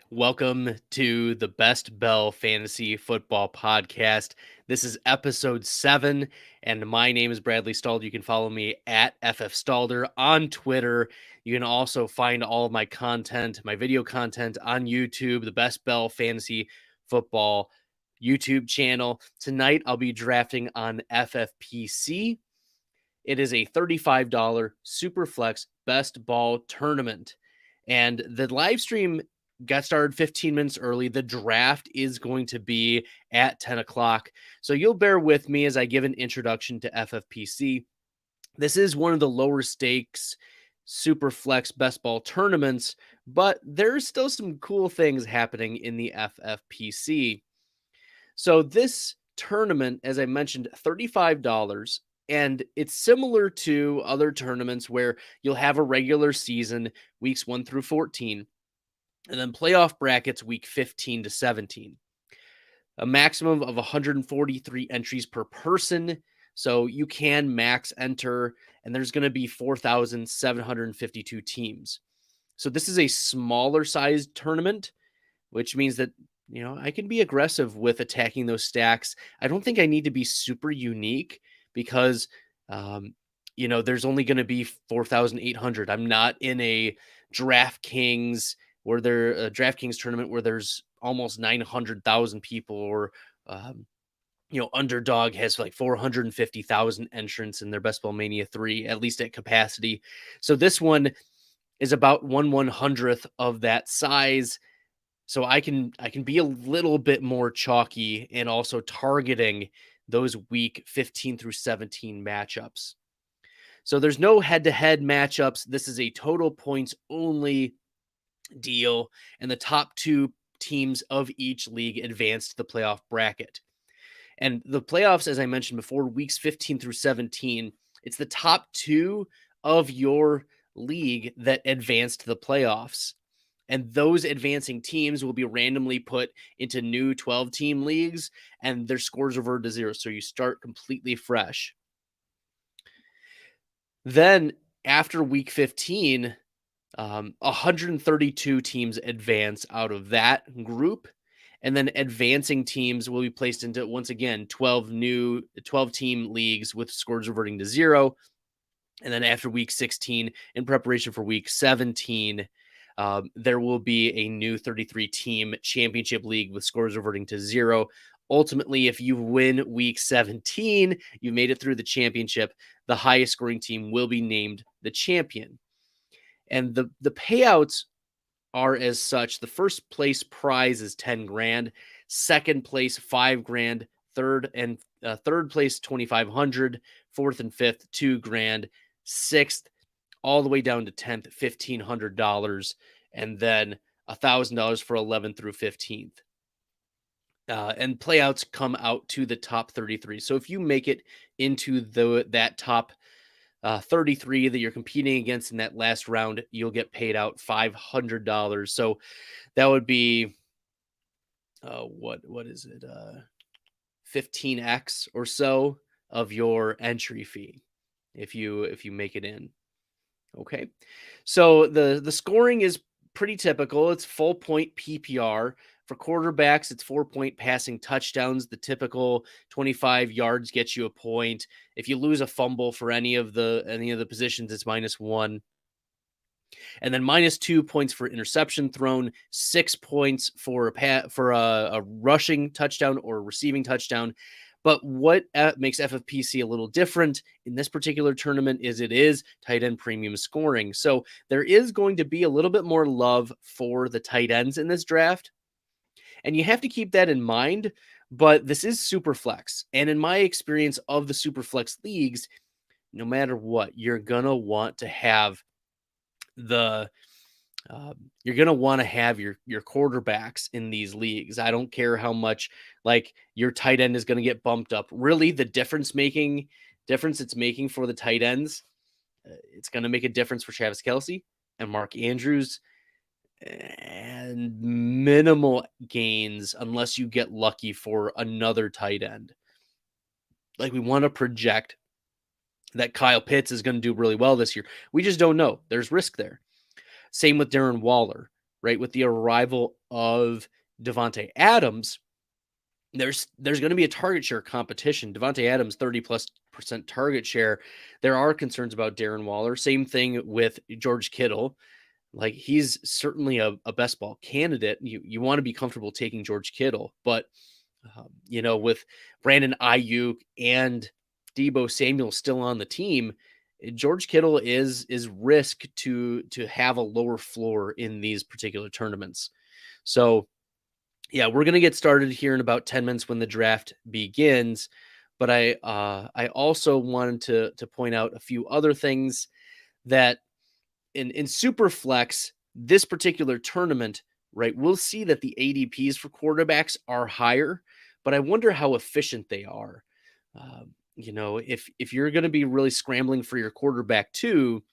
Welcome to the Best Bell Fantasy Football Podcast. This is episode 7, and my name is Bradley Stalder. You can follow me at FF Stalder on Twitter. You can also find all of my content, my video content on YouTube, the Best Bell Fantasy Football YouTube channel. Tonight, I'll be drafting on FFPC. It is a $35 SuperFlex Bestball tournament. And the live stream got started 15 minutes early. The draft is going to be at 10 o'clock. So you'll bear with me as I give an introduction to FFPC. This is one of the lower stakes SuperFlex Bestball tournaments, but there's still some cool things happening in the FFPC. So this tournament, as I mentioned, $35. And it's similar to other tournaments where you'll have a regular season, weeks 1 through 14, and then playoff brackets week 15 to 17. A maximum of 143 entries per person. So you can max enter, and there's going to be 4,752 teams. So this is a smaller sized tournament, which means that I can be aggressive with attacking those stacks. I don't think I need to be super unique because, there's only going to be 4,800. I'm not in a DraftKings DraftKings tournament where there's almost 900,000 people, or Underdog has like 450,000 entrants in their Best Ball Mania 3, at least at capacity. So this one is about 1/100th of that size. So I can be a little bit more chalky and also targeting those week 15 through 17 matchups. So there's no head-to-head matchups. This is a total points only deal, and the top 2 teams of each league advance to the playoff bracket. And the playoffs, as I mentioned before, weeks 15 through 17, it's the top 2 of your league that advance to the playoffs. And those advancing teams will be randomly put into new 12-team leagues, and their scores revert to 0. So you start completely fresh. Then after week 15, 132 teams advance out of that group. And then advancing teams will be placed into, once again, 12-team leagues with scores reverting to 0. And then after week 16, in preparation for week 17, there will be a new 33-team championship league with scores reverting to 0. Ultimately, if you win week 17, you made it through the championship, the highest scoring team will be named the champion. And the payouts are as such. The first place prize is 10 grand, second place 5 grand, third place 2,500, fourth and fifth 2 grand, sixth all the way down to 10th $1,500, and then $1,000 for 11th through 15th. And playouts come out to the top 33. So if you make it into that top 33 that you're competing against in that last round, you'll get paid out $500. So that would be what is it? 15x or so of your entry fee if you make it in. Okay. So the scoring is pretty typical. It's full point PPR. For quarterbacks, it's 4-point passing touchdowns. The typical 25 yards gets you a point. If you lose a fumble for any of the positions, it's -1. And then -2 points for interception thrown, 6 points for a rushing touchdown or a receiving touchdown. But what makes FFPC a little different in this particular tournament is it is tight end premium scoring. So there is going to be a little bit more love for the tight ends in this draft. And you have to keep that in mind, but this is Superflex. And in my experience of the Superflex leagues, no matter what, you're going to want to have your quarterbacks in these leagues. I don't care how much like your tight end is going to get bumped up. Really, the difference it's making for the tight ends, it's going to make a difference for Travis Kelce and Mark Andrews, and minimal gains unless you get lucky for another tight end. Like, we want to project that Kyle Pitts is going to do really well this year. We just don't know. There's risk there. Same with Darren Waller, right? With the arrival of Devontae Adams, there's going to be a target share competition. Devontae Adams 30+% target share. There are concerns about Darren Waller. Same thing with George Kittle. Like, he's certainly a best ball candidate. You want to be comfortable taking George Kittle, but with Brandon Ayuk and Deebo Samuel still on the team, George Kittle is risk to have a lower floor in these particular tournaments. So yeah, we're gonna get started here in about 10 minutes when the draft begins. But I also wanted to point out a few other things that in Superflex, this particular tournament, right, we'll see that the ADPs for quarterbacks are higher, but I wonder how efficient they are. If you're going to be really scrambling for your quarterback too,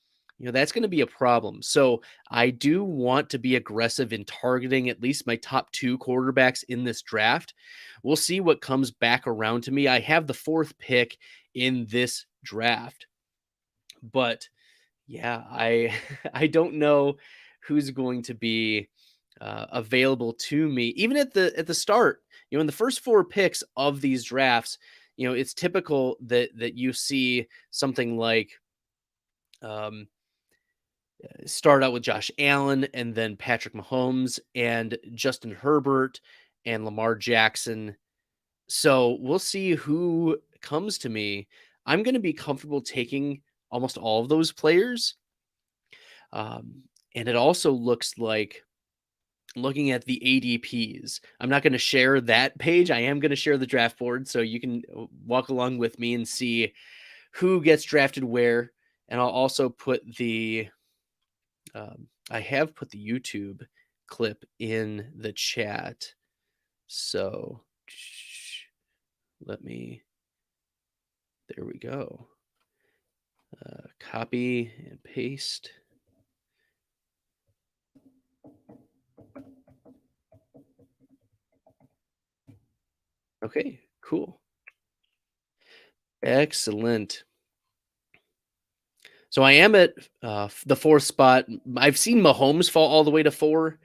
that's going to be a problem. So I do want to be aggressive in targeting at least my top 2 quarterbacks in this draft. We'll see what comes back around to me. I have the 4th pick in this draft, but yeah, I I don't know who's going to be available to me, even at the start. In the first 4 picks of these drafts, it's typical that you see something like um, start out with Josh Allen and then Patrick Mahomes and Justin Herbert and Lamar Jackson. So we'll see who comes to me. I'm going to be comfortable taking almost all of those players. And it also looks like, looking at the ADPs, I'm not going to share that page. I am going to share the draft board so you can walk along with me and see who gets drafted where. And I'll also put I have put the YouTube clip in the chat. So there we go. Copy and paste. Okay, cool. Excellent. So I am at the 4th spot. I've seen Mahomes fall all the way to 4.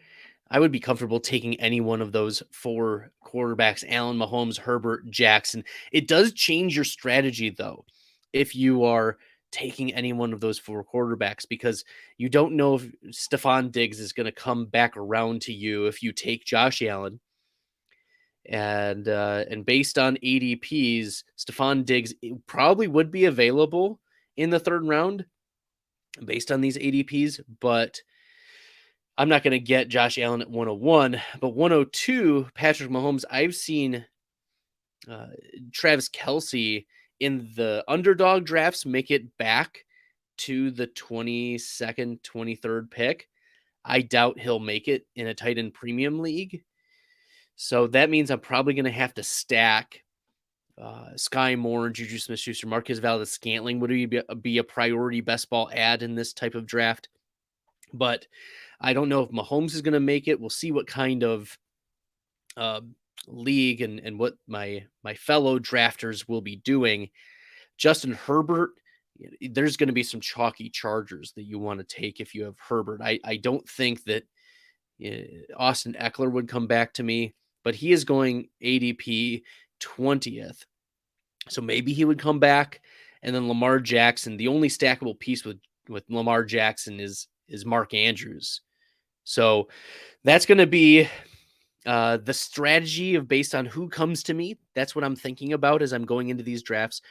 I would be comfortable taking any one of those 4 quarterbacks: Allen, Mahomes, Herbert, Jackson. It does change your strategy, though, if you are taking any one of those 4 quarterbacks, because you don't know if Stephon Diggs is going to come back around to you if you take Josh Allen. And based on ADPs, Stephon Diggs probably would be available in the 3rd round based on these ADPs, but I'm not going to get Josh Allen at 101. But 102, Patrick Mahomes, I've seen Travis Kelce in the underdog drafts make it back to the 22nd, 23rd pick. I doubt he'll make it in a tight end premium league. So that means I'm probably going to have to stack Sky Moore, Juju Smith-Schuster, Marquez Valdes-Scantling would be a priority best ball ad in this type of draft. But I don't know if Mahomes is going to make it. We'll see what kind of league and what my fellow drafters will be doing. Justin Herbert, there's going to be some chalky Chargers that you want to take if you have Herbert. I don't think that Austin Eckler would come back to me, but he is going ADP 20th. So maybe he would come back. And then Lamar Jackson, the only stackable piece with Lamar Jackson is Mark Andrews. So that's going to be the strategy of based on who comes to me. That's what I'm thinking about as I'm going into these drafts.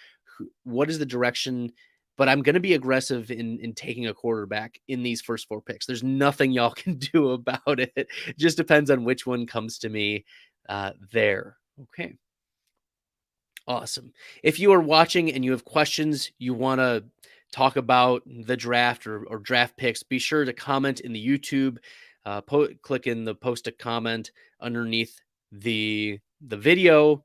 What is the direction? But I'm going to be aggressive in taking a quarterback in these first 4 picks. There's nothing y'all can do about it. It just depends on which one comes to me there. Okay. Awesome. If you are watching and you have questions, you want to talk about the draft or draft picks, be sure to comment in the YouTube. Click in the post a comment underneath the video.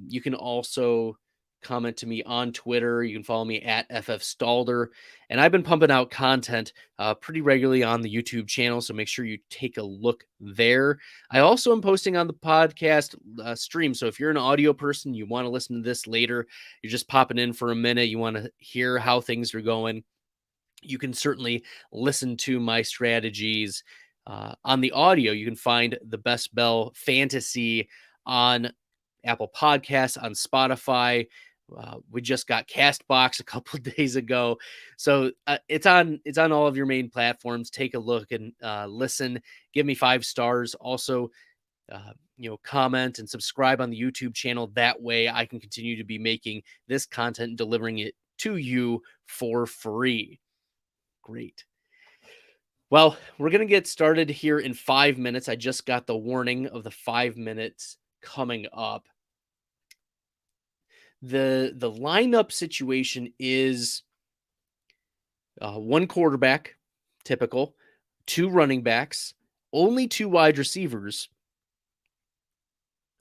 You can also comment to me on Twitter. You can follow me at FFStalder. And I've been pumping out content pretty regularly on the YouTube channel, so make sure you take a look there. I also am posting on the podcast stream. So if you're an audio person, you want to listen to this later, you're just popping in for a minute, you want to hear how things are going, you can certainly listen to my strategies On the audio, you can find the Best Bell Fantasy on Apple Podcasts, on Spotify. We just got Castbox a couple of days ago, so it's on all of your main platforms. Take a look and listen. Give me 5 stars. Also, comment and subscribe on the YouTube channel. That way, I can continue to be making this content and delivering it to you for free. Great. Well, we're going to get started here in 5 minutes. I just got the warning of the 5 minutes coming up. The lineup situation is one quarterback, typical, 2 running backs, only 2 wide receivers,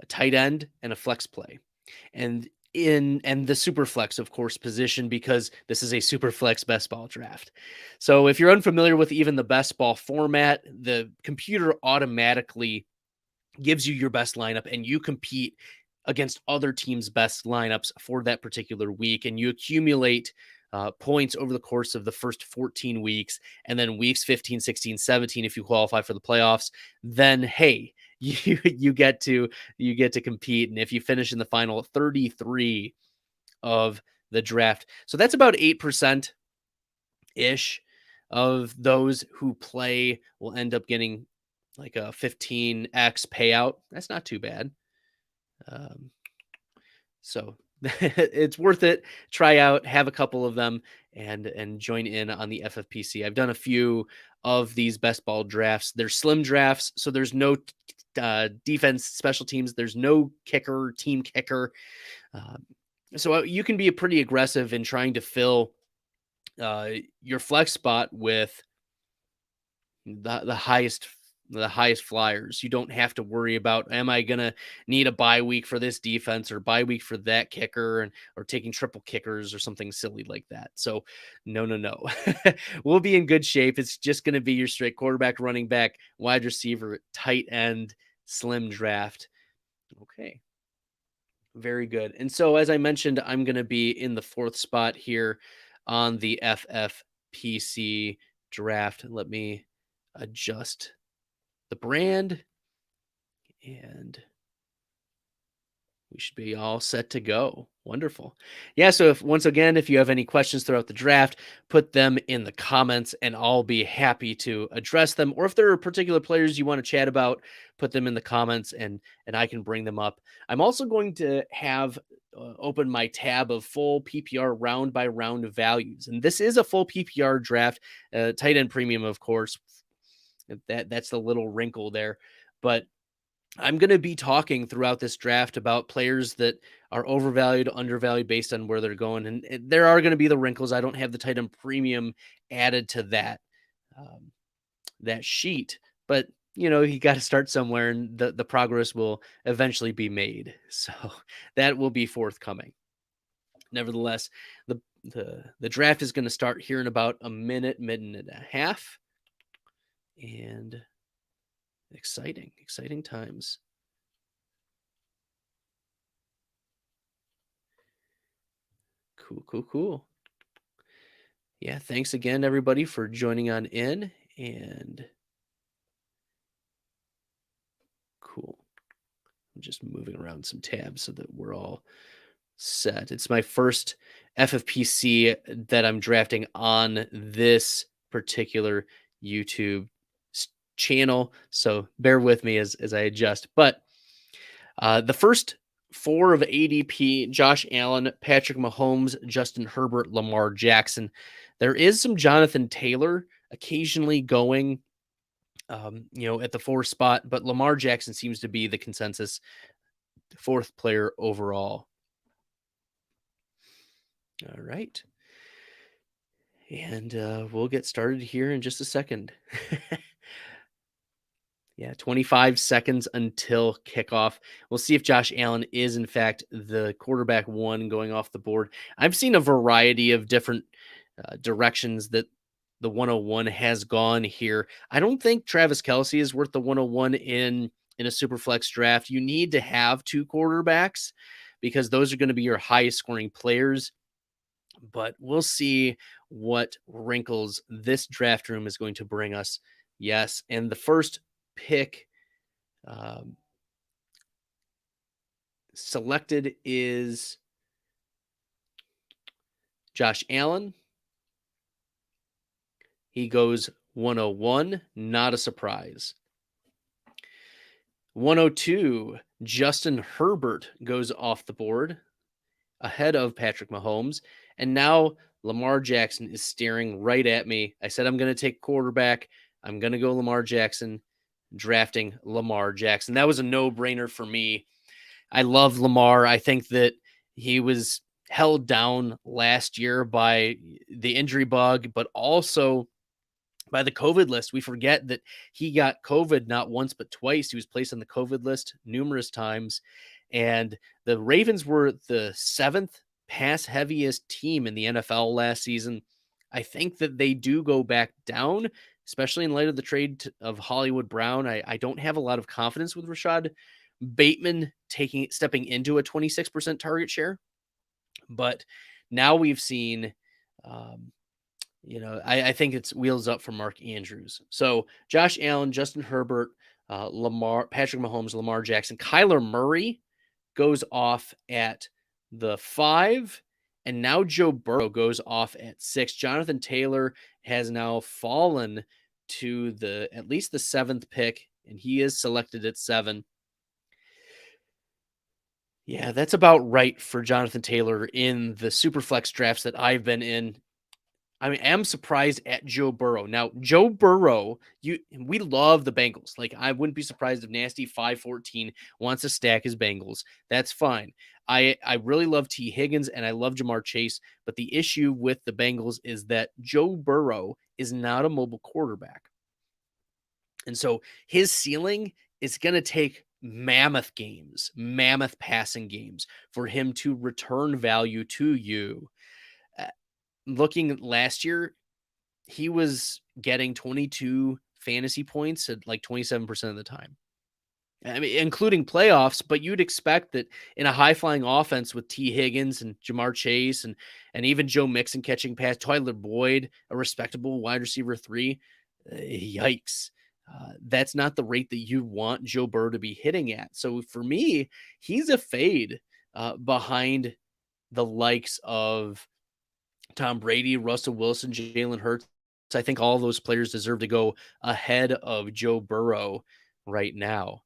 a tight end, and a flex play. And the super flex, of course, position, because this is a super flex best ball draft. So if you're unfamiliar with even the best ball format, the computer automatically gives you your best lineup and you compete against other teams' best lineups for that particular week. And you accumulate points over the course of the first 14 weeks. And then weeks 15, 16, 17, if you qualify for the playoffs, then hey, you get to compete. And if you finish in the final 33 of the draft, so that's about 8% ish of those who play will end up getting like a 15x payout. That's not too bad. So it's worth it. Try out, have a couple of them, and join in on the FFPC. I've done a few of these best ball drafts. They're slim drafts, so there's no defense, special teams. There's no kicker, team kicker. So you can be pretty aggressive in trying to fill your flex spot with the highest flyers. You don't have to worry about, am I gonna need a bye week for this defense or bye week for that kicker, or taking triple kickers or something silly like that. So no. We'll be in good shape. It's just gonna be your straight quarterback, running back, wide receiver, tight end, slim draft. Okay. Very good. And so, as I mentioned, I'm going to be in the 4th spot here on the FFPC draft. Let me adjust the brand, and we should be all set to go. Wonderful. Yeah. So once again, if you have any questions throughout the draft, put them in the comments and I'll be happy to address them. Or if there are particular players you want to chat about, put them in the comments and I can bring them up. I'm also going to have open my tab of full PPR round by round values. And this is a full PPR draft, tight end premium, of course. That's the little wrinkle there. But I'm going to be talking throughout this draft about players that are overvalued, undervalued based on where they're going. And there are going to be the wrinkles. I don't have the tight end premium added to that sheet, but you got to start somewhere, and the progress will eventually be made. So that will be forthcoming. Nevertheless, the draft is going to start here in about a minute and a half. And exciting times. Cool. Yeah, thanks again, everybody, for joining on in. And cool. I'm just moving around some tabs so that we're all set. It's my first FFPC that I'm drafting on this particular YouTube channel, so bear with me as I adjust. But the first 4 of ADP: Josh Allen, Patrick Mahomes, Justin Herbert, Lamar Jackson. There is some Jonathan Taylor occasionally going, at the 4 spot, but Lamar Jackson seems to be the consensus 4th player overall. All right. And we'll get started here in just a second. Yeah, 25 seconds until kickoff. We'll see if Josh Allen is, in fact, the quarterback 1 going off the board. I've seen a variety of different directions that the 101 has gone here. I don't think Travis Kelce is worth the 101 in a super flex draft. You need to have 2 quarterbacks because those are going to be your highest scoring players. But we'll see what wrinkles this draft room is going to bring us Yes. And the first pick um, selected is Josh Allen. He goes 101, not a surprise. 102, Justin Herbert goes off the board ahead of Patrick Mahomes. And now Lamar Jackson is staring right at me. I said I'm going to take quarterback. I'm going to go Lamar Jackson, drafting Lamar Jackson. That was a no-brainer for me. I love Lamar. I think that he was held down last year by the injury bug, but also by the COVID list. We forget that he got COVID not once, but twice. He was placed on the COVID list numerous times. And the Ravens were the seventh pass heaviest team in the NFL last season. I think that they do go back down, especially in light of the trade of Hollywood Brown. I don't have a lot of confidence with Rashad Bateman stepping into a 26% target share. But now we've seen I think it's wheels up for Mark Andrews. So Josh Allen, Justin Herbert, Patrick Mahomes, Lamar Jackson, Kyler Murray goes off at the 5, and now Joe Burrow goes off at 6. Jonathan Taylor has now fallen to at least the 7th pick, and he is selected at 7. Yeah, that's about right for Jonathan Taylor in the Superflex drafts that I've been in. I am surprised at Joe Burrow. Now, Joe Burrow, we love the Bengals. Like, I wouldn't be surprised if Nasty 514 wants to stack his Bengals. That's fine. I really love T. Higgins and I love Jamar Chase, but the issue with the Bengals is that Joe Burrow is not a mobile quarterback. And so his ceiling is going to take mammoth games, mammoth passing games for him to return value to you. Looking last year, he was getting 22 fantasy points at like 27% of the time. I mean, including playoffs, but you'd expect that in a high-flying offense with T. Higgins and Jamar Chase and even Joe Mixon catching pass, Tyler Boyd, a respectable wide receiver 3, yikes. That's not the rate that you want Joe Burrow to be hitting at. So for me, he's a fade behind the likes of Tom Brady, Russell Wilson, Jalen Hurts. I think all those players deserve to go ahead of Joe Burrow right now.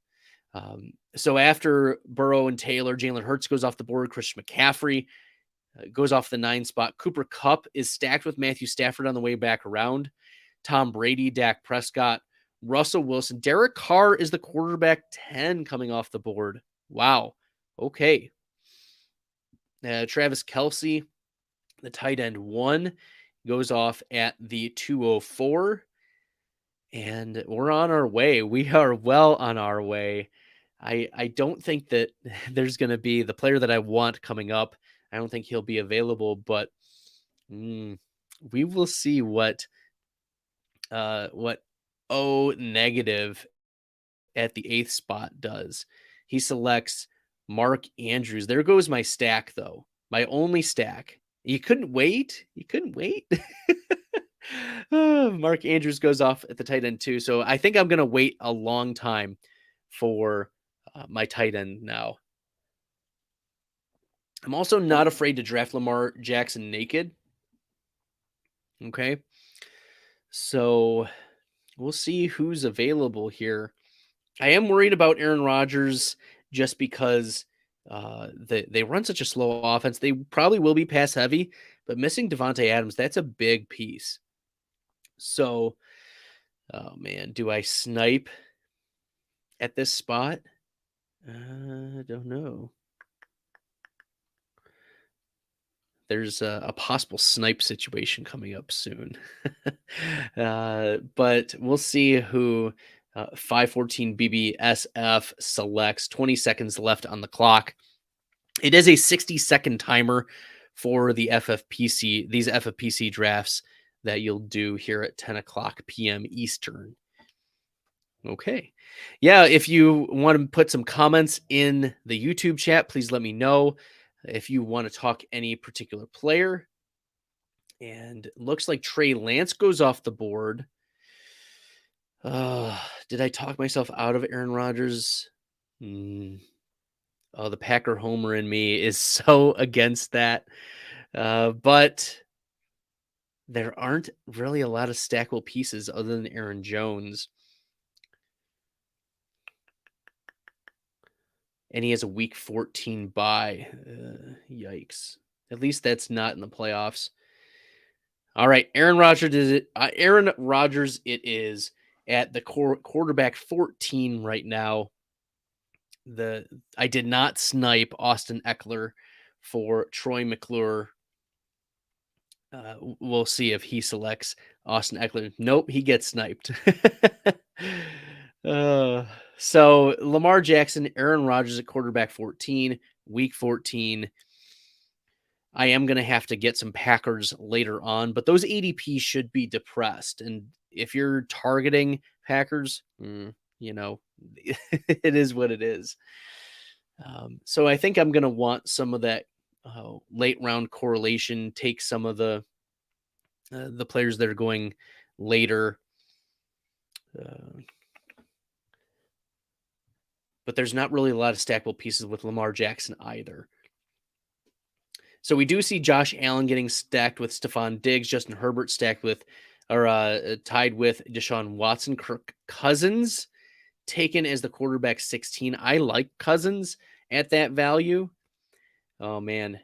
So after Burrow and Taylor, Jalen Hurts goes off the board. Christian McCaffrey goes off the 9 spot. Cooper Kupp is stacked with Matthew Stafford on the way back around. Tom Brady, Dak Prescott, Russell Wilson. Derek Carr is the quarterback 10 coming off the board. Wow. Okay. Travis Kelce, the tight end 1, goes off at the 204. And we're on our way. We are well on our way. I don't think that there's going to be the player that I want coming up. I don't think he'll be available, but we will see what O negative at the 8th spot does. He selects Mark Andrews. There goes my stack, though. My only stack. You couldn't wait. Mark Andrews goes off at the tight end too. So I think I'm going to wait a long time for my tight end now. I'm also not afraid to draft Lamar Jackson naked. Okay. So we'll see who's available here. I am worried about Aaron Rodgers just because they run such a slow offense. They probably will be pass heavy, but missing Devontae Adams, that's a big piece. So, oh man, do I snipe at this spot? I don't know. There's a possible snipe situation coming up soon. But we'll see who 514 BBSF selects. 20 seconds left on the clock. It is a 60-second timer for the these FFPC drafts that you'll do here at 10 o'clock p.m. Eastern. Okay. Yeah, if you want to put some comments in the YouTube chat, please let me know if you want to talk any particular player. And it looks like Trey Lance goes off the board. Did I talk myself out of Aaron Rodgers? Mm, oh, the Packer homer in me is so against that. But there aren't really a lot of stackable pieces other than Aaron Jones. And he has a week 14 bye. Yikes. At least that's not in the playoffs. All right, Aaron Rodgers is it. Aaron Rodgers, it is at the quarterback 14 right now. I did not snipe Austin Eckler for Troy McClure. We'll see if he selects Austin Eckler. Nope, he gets sniped. uh, so Lamar Jackson, Aaron Rodgers at quarterback 14, week 14. I am going to have to get some Packers later on, but those ADP should be depressed. And if you're targeting Packers, you know, it is what it is. So I think I'm going to want some of that late round correlation, take some of the players that are going later. But there's not really a lot of stackable pieces with Lamar Jackson either. So we do see Josh Allen getting stacked with Stephon Diggs, Justin Herbert stacked with, or tied with Deshaun Watson. Kirk Cousins taken as the quarterback 16. I like Cousins at that value. Oh man,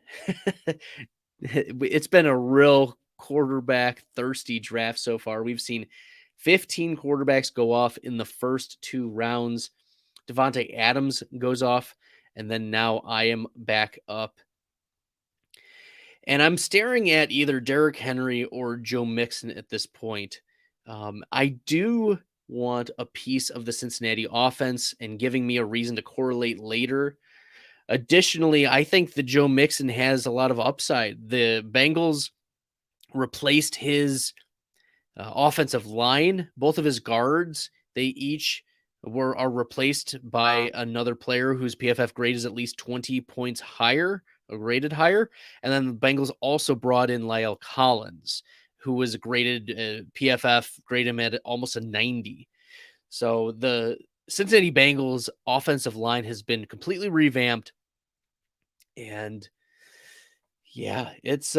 it's been a real quarterback thirsty draft so far. We've seen 15 quarterbacks go off in the first 2 rounds. Devontae Adams goes off, and then now I am back up. And I'm staring at either Derrick Henry or Joe Mixon at this point. I do want a piece of the Cincinnati offense and giving me a reason to correlate later. Additionally, I think that Joe Mixon has a lot of upside. The Bengals replaced his offensive line, both of his guards. They each are replaced by another player whose PFF grade is at least 20 points higher, rated higher. And then the Bengals also brought in Lyle Collins, who was graded PFF graded him at almost a 90. So the Cincinnati Bengals offensive line has been completely revamped. And yeah, it's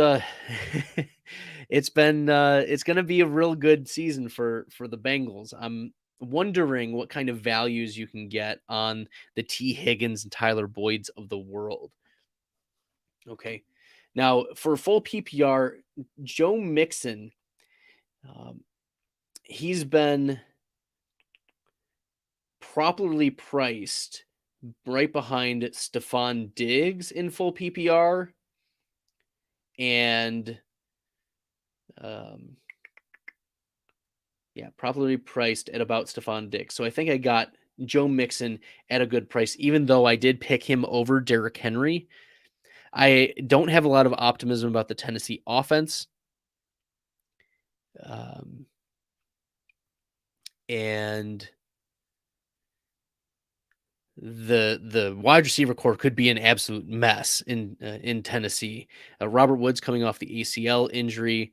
it's been it's going to be a real good season for the Bengals. I'm wondering what kind of values you can get on the T. Higgins and Tyler Boyds of the world. Okay. Now, for full PPR, Joe Mixon, he's been properly priced right behind Stephon Diggs in full PPR and properly priced at about Stephon Diggs. So I think I got Joe Mixon at a good price, even though I did pick him over Derrick Henry. I don't have a lot of optimism about the Tennessee offense. And the wide receiver core could be an absolute mess in Tennessee. Robert Woods coming off the ACL injury.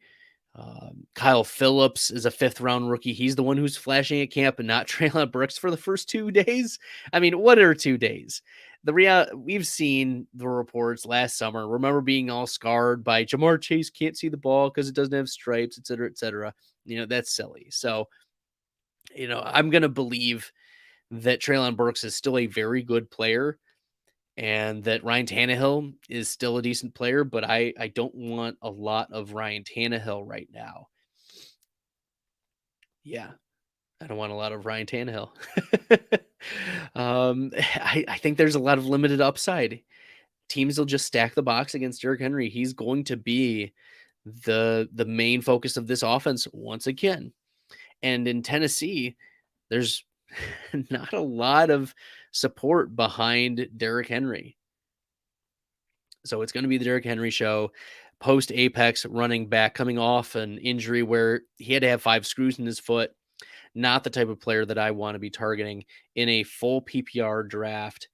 Kyle Phillips is a 5th round rookie. He's the one who's flashing at camp and not Treylon Burks for the first 2 days. I mean, what are 2 days? We've seen the reports last summer. Remember being all scarred by Jamar Chase can't see the ball because it doesn't have stripes, et cetera, et cetera. That's silly. So, I'm going to believe that Treylon Burks is still a very good player and that Ryan Tannehill is still a decent player, but I don't want a lot of Ryan Tannehill right now. Yeah, I don't want a lot of Ryan Tannehill. I think there's a lot of limited upside. Teams will just stack the box against Derrick Henry. He's going to be the main focus of this offense once again. And in Tennessee, there's not a lot of support behind Derrick Henry. So it's going to be the Derrick Henry show. Post Apex running back coming off an injury where he had to have 5 screws in his foot. Not the type of player that I want to be targeting in a full PPR draft.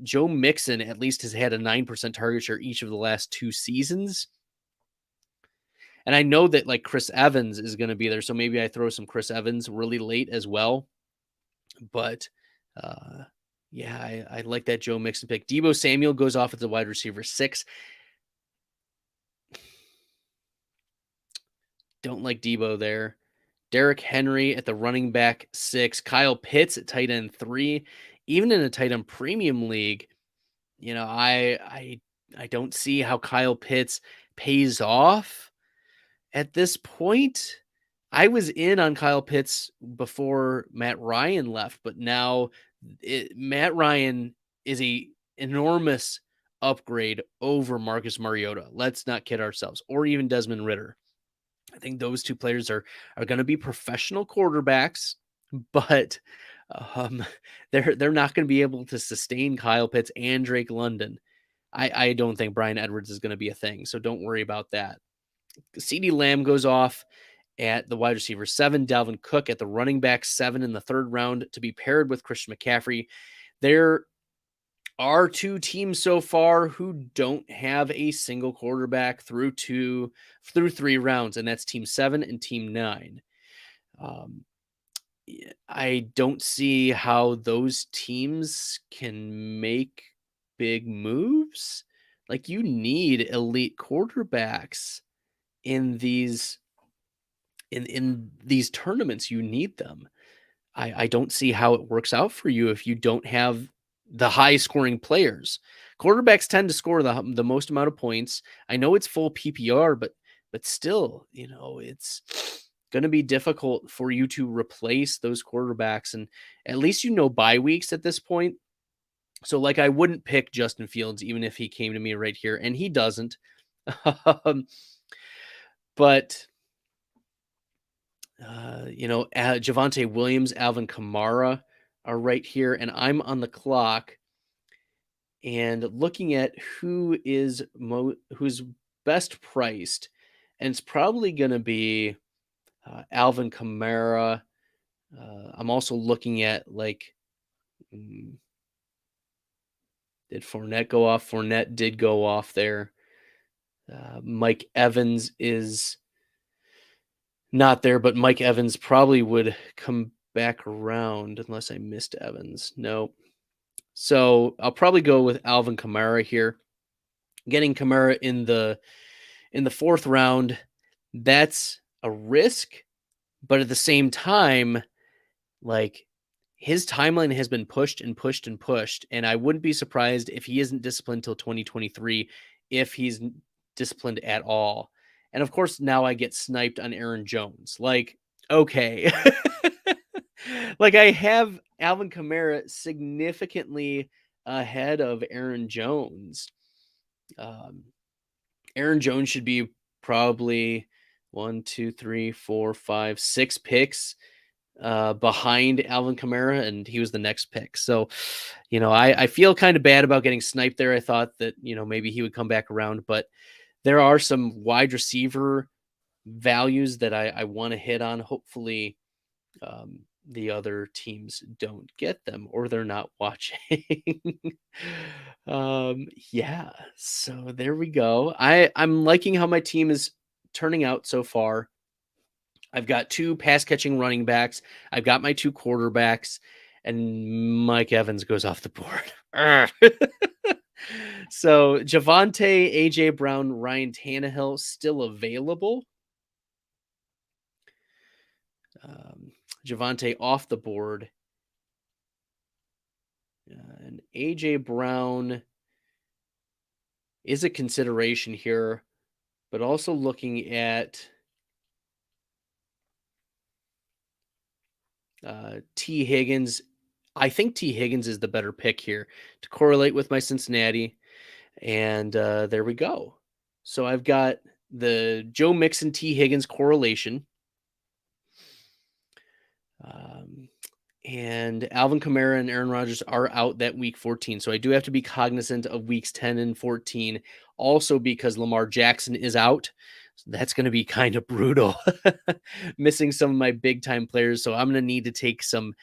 Joe Mixon at least has had a 9% target share each of the last 2 seasons. And I know that like Chris Evans is going to be there. So maybe I throw some Chris Evans really late as well. But uh, yeah, I like that Joe Mixon pick. Deebo Samuel goes off at the wide receiver 6. Don't like Deebo there. Derrick Henry at the running back 6. Kyle Pitts at tight end 3. Even in a tight end premium league, I don't see how Kyle Pitts pays off at this point. I was in on Kyle Pitts before Matt Ryan left, but now Matt Ryan is a enormous upgrade over Marcus Mariota. Let's not kid ourselves, or even Desmond Ridder. I think those two players are going to be professional quarterbacks, but um, they're not going to be able to sustain Kyle Pitts and Drake London. I don't think Bryan Edwards is going to be a thing, so don't worry about that. CeeDee Lamb goes off at the wide receiver 7, Dalvin Cook at the running back 7 in the 3rd round to be paired with Christian McCaffrey. There are 2 teams so far who don't have a single quarterback through 3 rounds, and that's Team 7 and Team 9. I don't see how those teams can make big moves. Like, you need elite quarterbacks in these tournaments. You need them. I don't see how it works out for you if you don't have the high scoring players. Quarterbacks tend to score the most amount of points. I know it's full PPR, but still, it's going to be difficult for you to replace those quarterbacks. And at least bye weeks at this point. So like, I wouldn't pick Justin Fields even if he came to me right here, and he doesn't. But Javonte Williams, Alvin Kamara are right here, and I'm on the clock and looking at who's best priced, and it's probably going to be Alvin Kamara. I'm also looking at did Fournette go off? Fournette did go off there. Mike Evans is not there, but Mike Evans probably would come back around unless I missed Evans. No. So I'll probably go with Alvin Kamara here. Getting Kamara in the 4th round, that's a risk, but at the same time, like, his timeline has been pushed and pushed and pushed, and I wouldn't be surprised if he isn't disciplined till 2023, if he's disciplined at all. And of course, now I get sniped on Aaron Jones. Like, okay. Like, I have Alvin Kamara significantly ahead of Aaron Jones. Aaron Jones should be probably 1, 2, 3, 4, 5, 6 picks behind Alvin Kamara, and he was the next pick. So, I feel kind of bad about getting sniped there. I thought that, maybe he would come back around, but there are some wide receiver values that I want to hit on. Hopefully, the other teams don't get them, or they're not watching. Yeah, so there we go. I'm liking how my team is turning out so far. I've got 2 pass catching running backs. I've got my 2 quarterbacks, and Mike Evans goes off the board. So Javonte, AJ Brown, Ryan Tannehill still available. Javonte off the board. And AJ Brown is a consideration here, but also looking at T. Higgins. I think T. Higgins is the better pick here to correlate with my Cincinnati. And there we go. So I've got the Joe Mixon, T. Higgins correlation. And Alvin Kamara and Aaron Rodgers are out that week 14. So I do have to be cognizant of weeks 10 and 14. Also because Lamar Jackson is out. So that's going to be kind of brutal. Missing some of my big time players. So I'm going to need to take some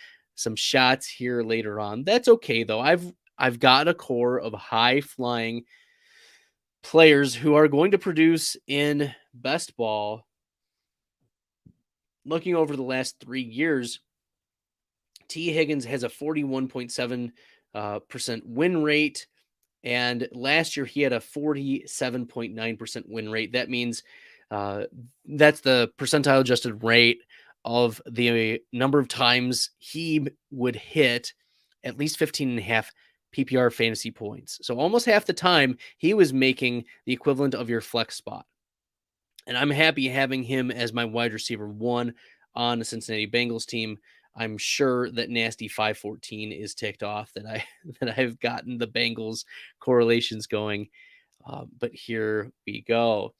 shots here later on. That's okay though. I've got a core of high flying players who are going to produce in best ball, looking over the last 3 years, T. Higgins has a 41.7% win rate. And last year he had a 47.9% win rate. That means uh, that's the percentile adjusted rate of the number of times he would hit at least 15 and a half PPR fantasy points. So almost half the time he was making the equivalent of your flex spot. And I'm happy having him as my wide receiver one on the Cincinnati Bengals team. I'm sure that nasty 514 is ticked off that I that I've gotten the Bengals correlations going. But here we go.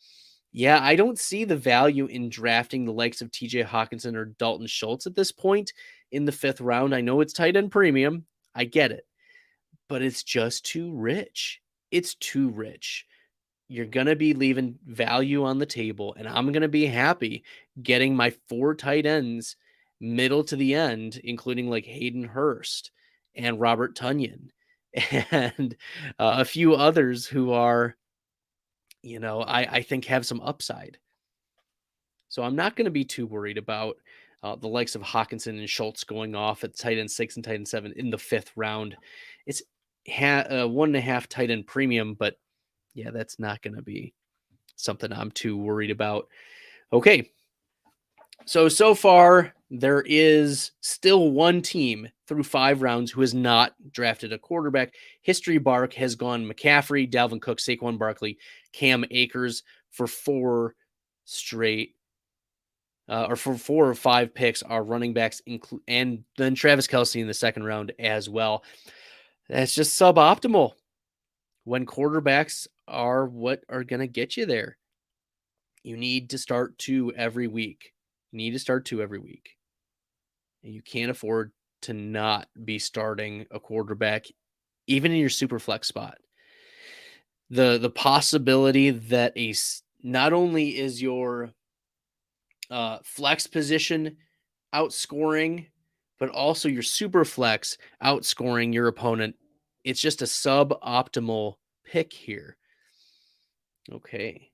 Yeah, I don't see the value in drafting the likes of TJ Hawkinson or Dalton Schultz at this point in the fifth round. I know it's tight end premium. I get it, but it's just too rich. It's too rich. You're going to be leaving value on the table, and I'm going to be happy getting my 4 tight ends middle to the end, including like Hayden Hurst and Robert Tunyon and a few others who are, I think have some upside. So I'm not going to be too worried about the likes of Hawkinson and Schultz going off at tight end 6 and tight end 7 in the fifth round. It's 1.5 tight end premium, but yeah, that's not going to be something I'm too worried about. Okay. So far, there is still one team through 5 rounds who has not drafted a quarterback. History Bark has gone McCaffrey, Dalvin Cook, Saquon Barkley, Cam Akers for 4 straight, or for 4 or 5 picks are running backs, and then Travis Kelce in the second round as well. That's just suboptimal when quarterbacks are what are going to get you there. You need to start 2 every week. You need to start 2 every week. And you can't afford to not be starting a quarterback, even in your super flex spot. The possibility that not only is your flex position outscoring, but also your super flex outscoring your opponent. It's just a suboptimal pick here. Okay.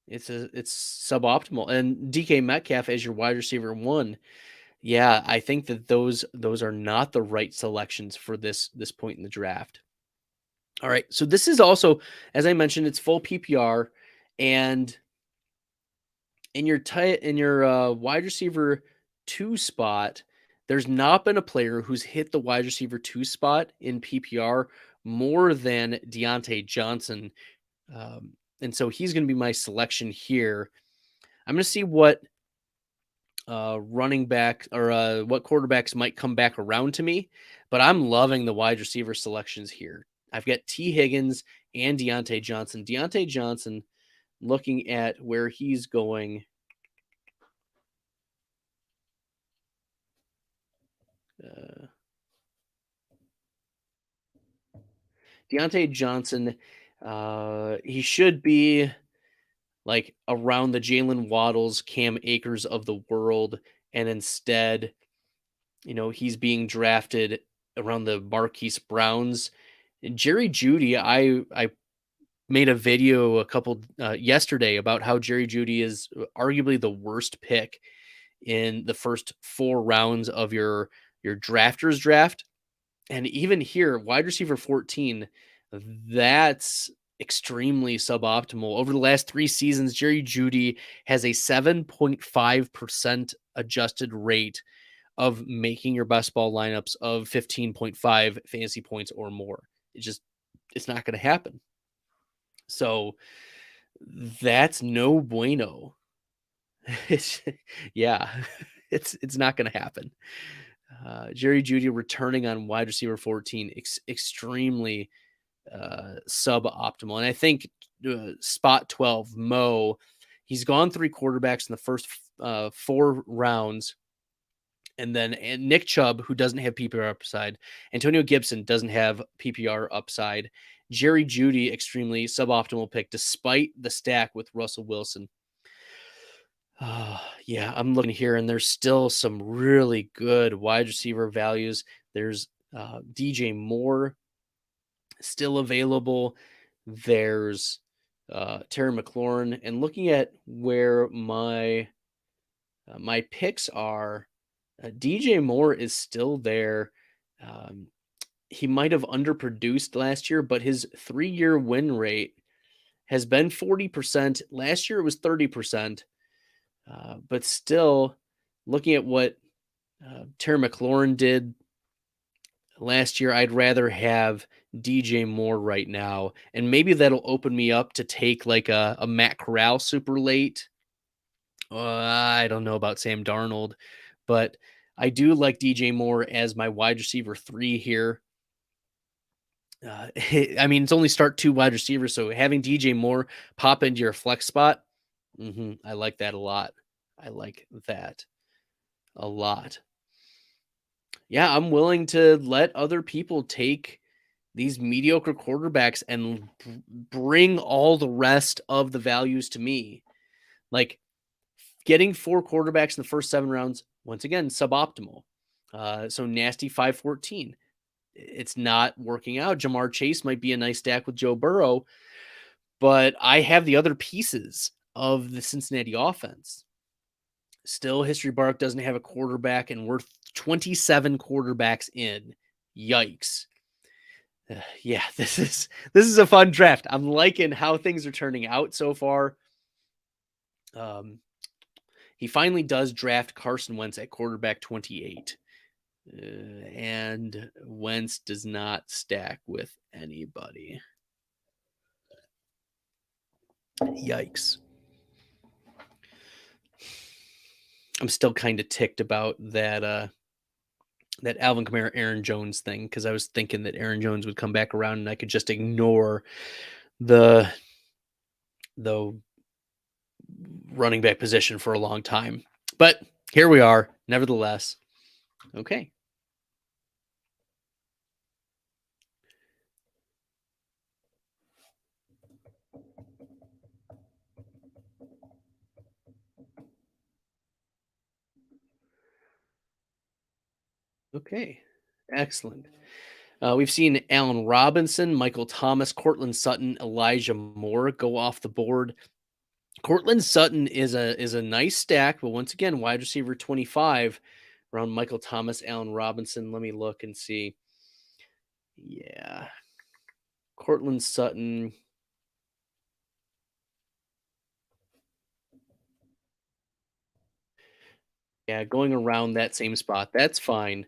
It's suboptimal. And DK Metcalf as your wide receiver one. Yeah, I think that those are not the right selections for this point in the draft. All right. So this is also, as I mentioned, it's full PPR, and in your wide receiver 2 spot, there's not been a player who's hit the wide receiver 2 spot in PPR more than Deontay Johnson. And so he's going to be my selection here. I'm going to see what running back or what quarterbacks might come back around to me, but I'm loving the wide receiver selections here. I've got T. Higgins and Deontay Johnson. Deontay Johnson, looking at where he's going. Deontay Johnson, he should be like around the Jalen Waddles, Cam Akers of the world, and instead, he's being drafted around the Marquise Browns. And Jerry Jeudy, I made a video a couple yesterday about how Jerry Jeudy is arguably the worst pick in the first 4 rounds of your drafters draft. And even here, wide receiver 14, that's extremely suboptimal. Over the last 3 seasons, Jerry Jeudy has a 7.5% adjusted rate of making your best ball lineups of 15.5 fantasy points or more. It's not going to happen. So that's no bueno. Yeah, it's not going to happen. Jerry Jeudy returning on wide receiver 14, extremely suboptimal. And I think spot 12, Mo, he's gone 3 quarterbacks in the first 4 rounds. And then Nick Chubb, who doesn't have PPR upside. Antonio Gibson doesn't have PPR upside. Jerry Jeudy, extremely suboptimal pick, despite the stack with Russell Wilson. Yeah, I'm looking here, and there's still some really good wide receiver values. There's DJ Moore still available. There's Terry McLaurin, and looking at where my picks are, DJ Moore is still there. Um, he might have underproduced last year, but his 3-year win rate has been 40%. Last year it was 30%. But still, looking at what Terry McLaurin did last year, I'd rather have DJ Moore right now. And maybe that'll open me up to take like a Matt Corral super late. I don't know about Sam Darnold, but I do like DJ Moore as my wide receiver 3 here. I mean, it's only start 2 wide receivers, so having DJ Moore pop into your flex spot, I like that a lot. I like that a lot. Yeah, I'm willing to let other people take these mediocre quarterbacks and bring all the rest of the values to me. Like getting 4 quarterbacks in the first 7 rounds, once again, suboptimal. So nasty 514. It's not working out. Jamar Chase might be a nice stack with Joe Burrow, but I have the other pieces of the Cincinnati offense. Still, History Bark doesn't have a quarterback, and we're 27 quarterbacks in. Yikes. Yeah, this is a fun draft. I'm liking how things are turning out so far. He finally does draft Carson Wentz at quarterback 28. And Wentz does not stack with anybody. Yikes. I'm still kind of ticked about that that Alvin Kamara Aaron Jones thing, because I was thinking that Aaron Jones would come back around and I could just ignore the running back position for a long time. But here we are, nevertheless. Okay. Okay. Excellent. We've seen Allen Robinson, Michael Thomas, Cortland Sutton, Elijah Moore go off the board. Cortland Sutton is a nice stack, but once again, wide receiver 25 around Michael Thomas, Allen Robinson. Let me look and see. Yeah. Cortland Sutton. Yeah, going around that same spot. That's fine.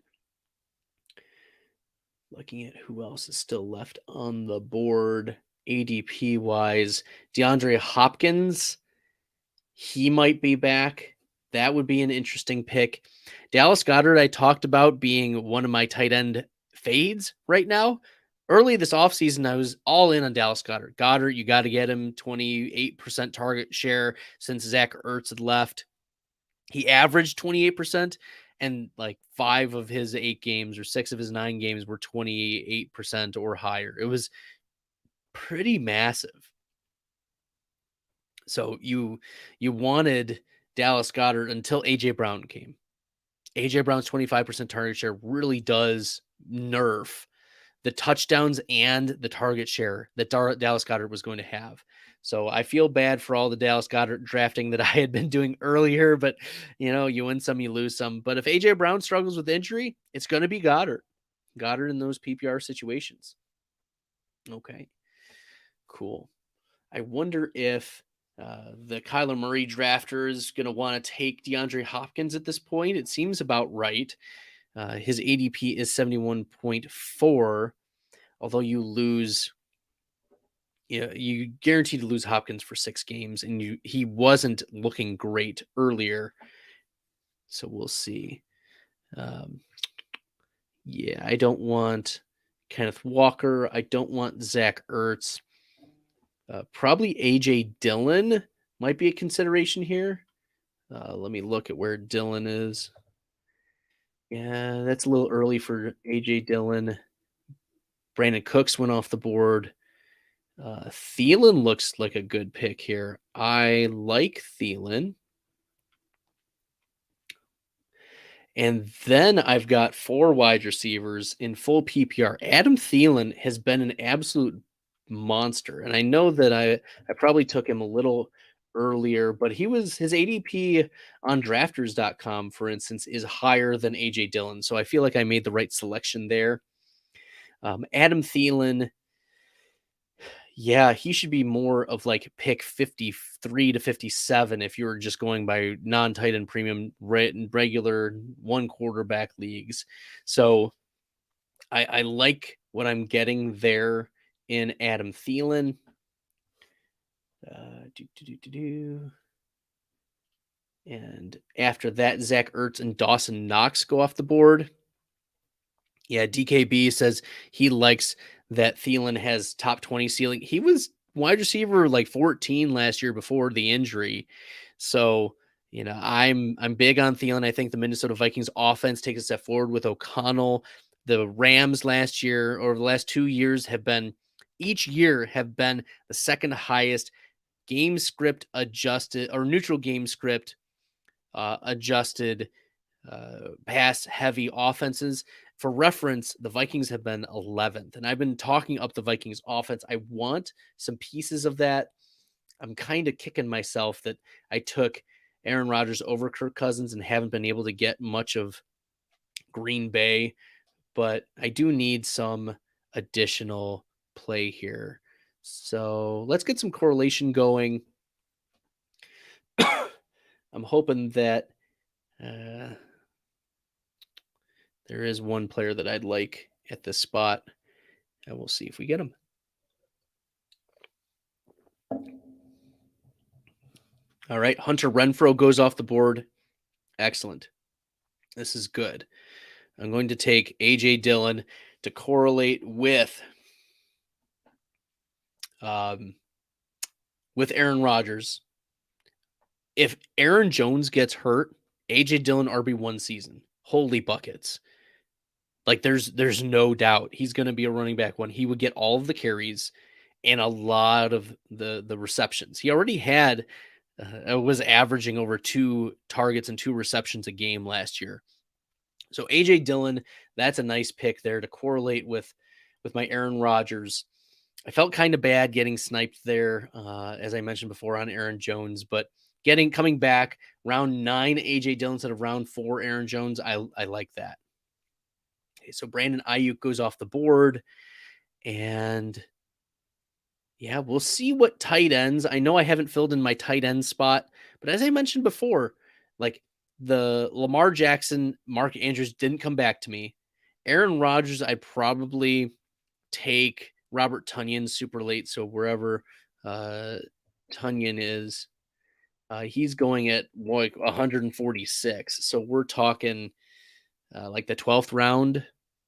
Looking at who else is still left on the board, ADP wise, DeAndre Hopkins, he might be back. That would be an interesting pick. Dallas Goedert, I talked about being one of my tight end fades right now. Early this offseason, I was all in on Dallas Goedert. Goddard, you got to get him 28% target share since Zach Ertz had left. He averaged 28%, and like 5 of his 8 games or 6 of his 9 games were 28% or higher. It was pretty massive. So you wanted Dallas Goedert until AJ Brown came. AJ Brown's 25% target share really does nerf the touchdowns and the target share that Dallas Goedert was going to have. So I feel bad for all the Dallas Goedert drafting that I had been doing earlier, but you win some, you lose some. But if AJ Brown struggles with injury, it's going to be Goedert in those PPR situations. Okay, cool. I wonder if the Kyler Murray drafter is going to want to take DeAndre Hopkins at this point. It seems about right. His ADP is 71.4, although you lose, you guaranteed to lose Hopkins for 6 games, and he wasn't looking great earlier. So we'll see. Yeah, I don't want Kenneth Walker. I don't want Zach Ertz. Probably AJ Dillon might be a consideration here. Let me look at where Dillon is. Yeah, that's a little early for AJ Dillon. Brandon Cooks went off the board. Thielen looks like a good pick here. I like Thielen. And then I've got 4 wide receivers in full PPR. Adam Thielen has been an absolute monster. And I know that I probably took him a little earlier, but his ADP on drafters.com, for instance, is higher than AJ Dillon. So I feel like I made the right selection there. Adam Thielen, yeah, he should be more of like pick 53 to 57 if you were just going by non-tight end premium regular one quarterback leagues. So I like what I'm getting there in Adam Thielen. And after that, Zach Ertz and Dawson Knox go off the board. Yeah, DKB says he likes that Thielen has top 20 ceiling. He was wide receiver like 14 last year before the injury. So, I'm big on Thielen. I think the Minnesota Vikings offense takes a step forward with O'Connell. The Rams last year or the last 2 years have been the second highest game script adjusted or neutral game script adjusted pass heavy offenses. For reference, the Vikings have been 11th, and I've been talking up the Vikings offense. I want some pieces of that. I'm kind of kicking myself that I took Aaron Rodgers over Kirk Cousins and haven't been able to get much of Green Bay, but I do need some additional play here. So let's get some correlation going. I'm hoping that there is one player that I'd like at this spot, and we'll see if we get him. All right, Hunter Renfrow goes off the board. Excellent. This is good. I'm going to take AJ Dillon to correlate with Aaron Rodgers. If Aaron Jones gets hurt, AJ Dillon RB1 season. Holy buckets. Like there's no doubt he's going to be a running back one. He would get all of the carries and a lot of the receptions. He already had was averaging over 2 targets and 2 receptions a game last year. So AJ Dillon, that's a nice pick there to correlate with my Aaron Rodgers. I felt kind of bad getting sniped there, as I mentioned before on Aaron Jones, but coming back round 9 AJ Dillon instead of round 4 Aaron Jones, I like that. Okay, so Brandon Ayuk goes off the board, and yeah, we'll see what tight ends. I know I haven't filled in my tight end spot, but as I mentioned before, like the Lamar Jackson, Mark Andrews didn't come back to me. Aaron Rodgers, I'd probably take Robert Tonyan super late. So wherever Tonyan is, he's going at like 146. So we're talking like the 12th round,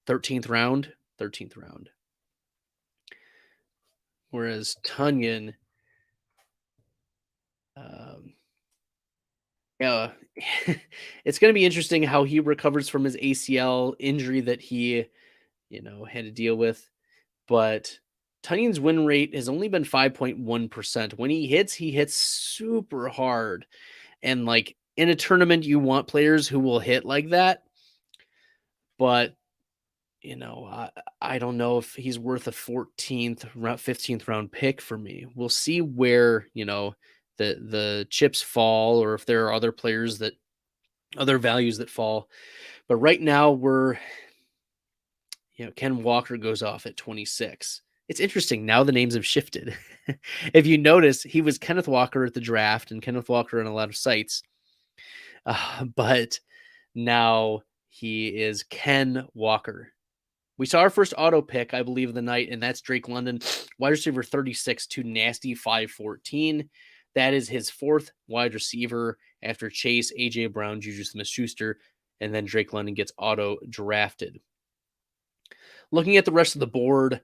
13th round. Whereas Tonyan, yeah, it's going to be interesting how he recovers from his ACL injury that he, had to deal with. But Tunion's win rate has only been 5.1%. When he hits super hard. And like in a tournament, you want players who will hit like that. But, I don't know if he's worth a 14th, 15th round pick for me. We'll see where, the chips fall or if there are other values that fall. But right now Ken Walker goes off at 26. It's interesting. Now the names have shifted. If you notice, he was Kenneth Walker at the draft and Kenneth Walker on a lot of sites. But now he is Ken Walker. We saw our first auto pick, I believe, of the night, and that's Drake London, wide receiver 36 to nasty 514. That is his 4th wide receiver after Chase, AJ Brown, Juju Smith-Schuster, and then Drake London gets auto drafted. Looking at the rest of the board,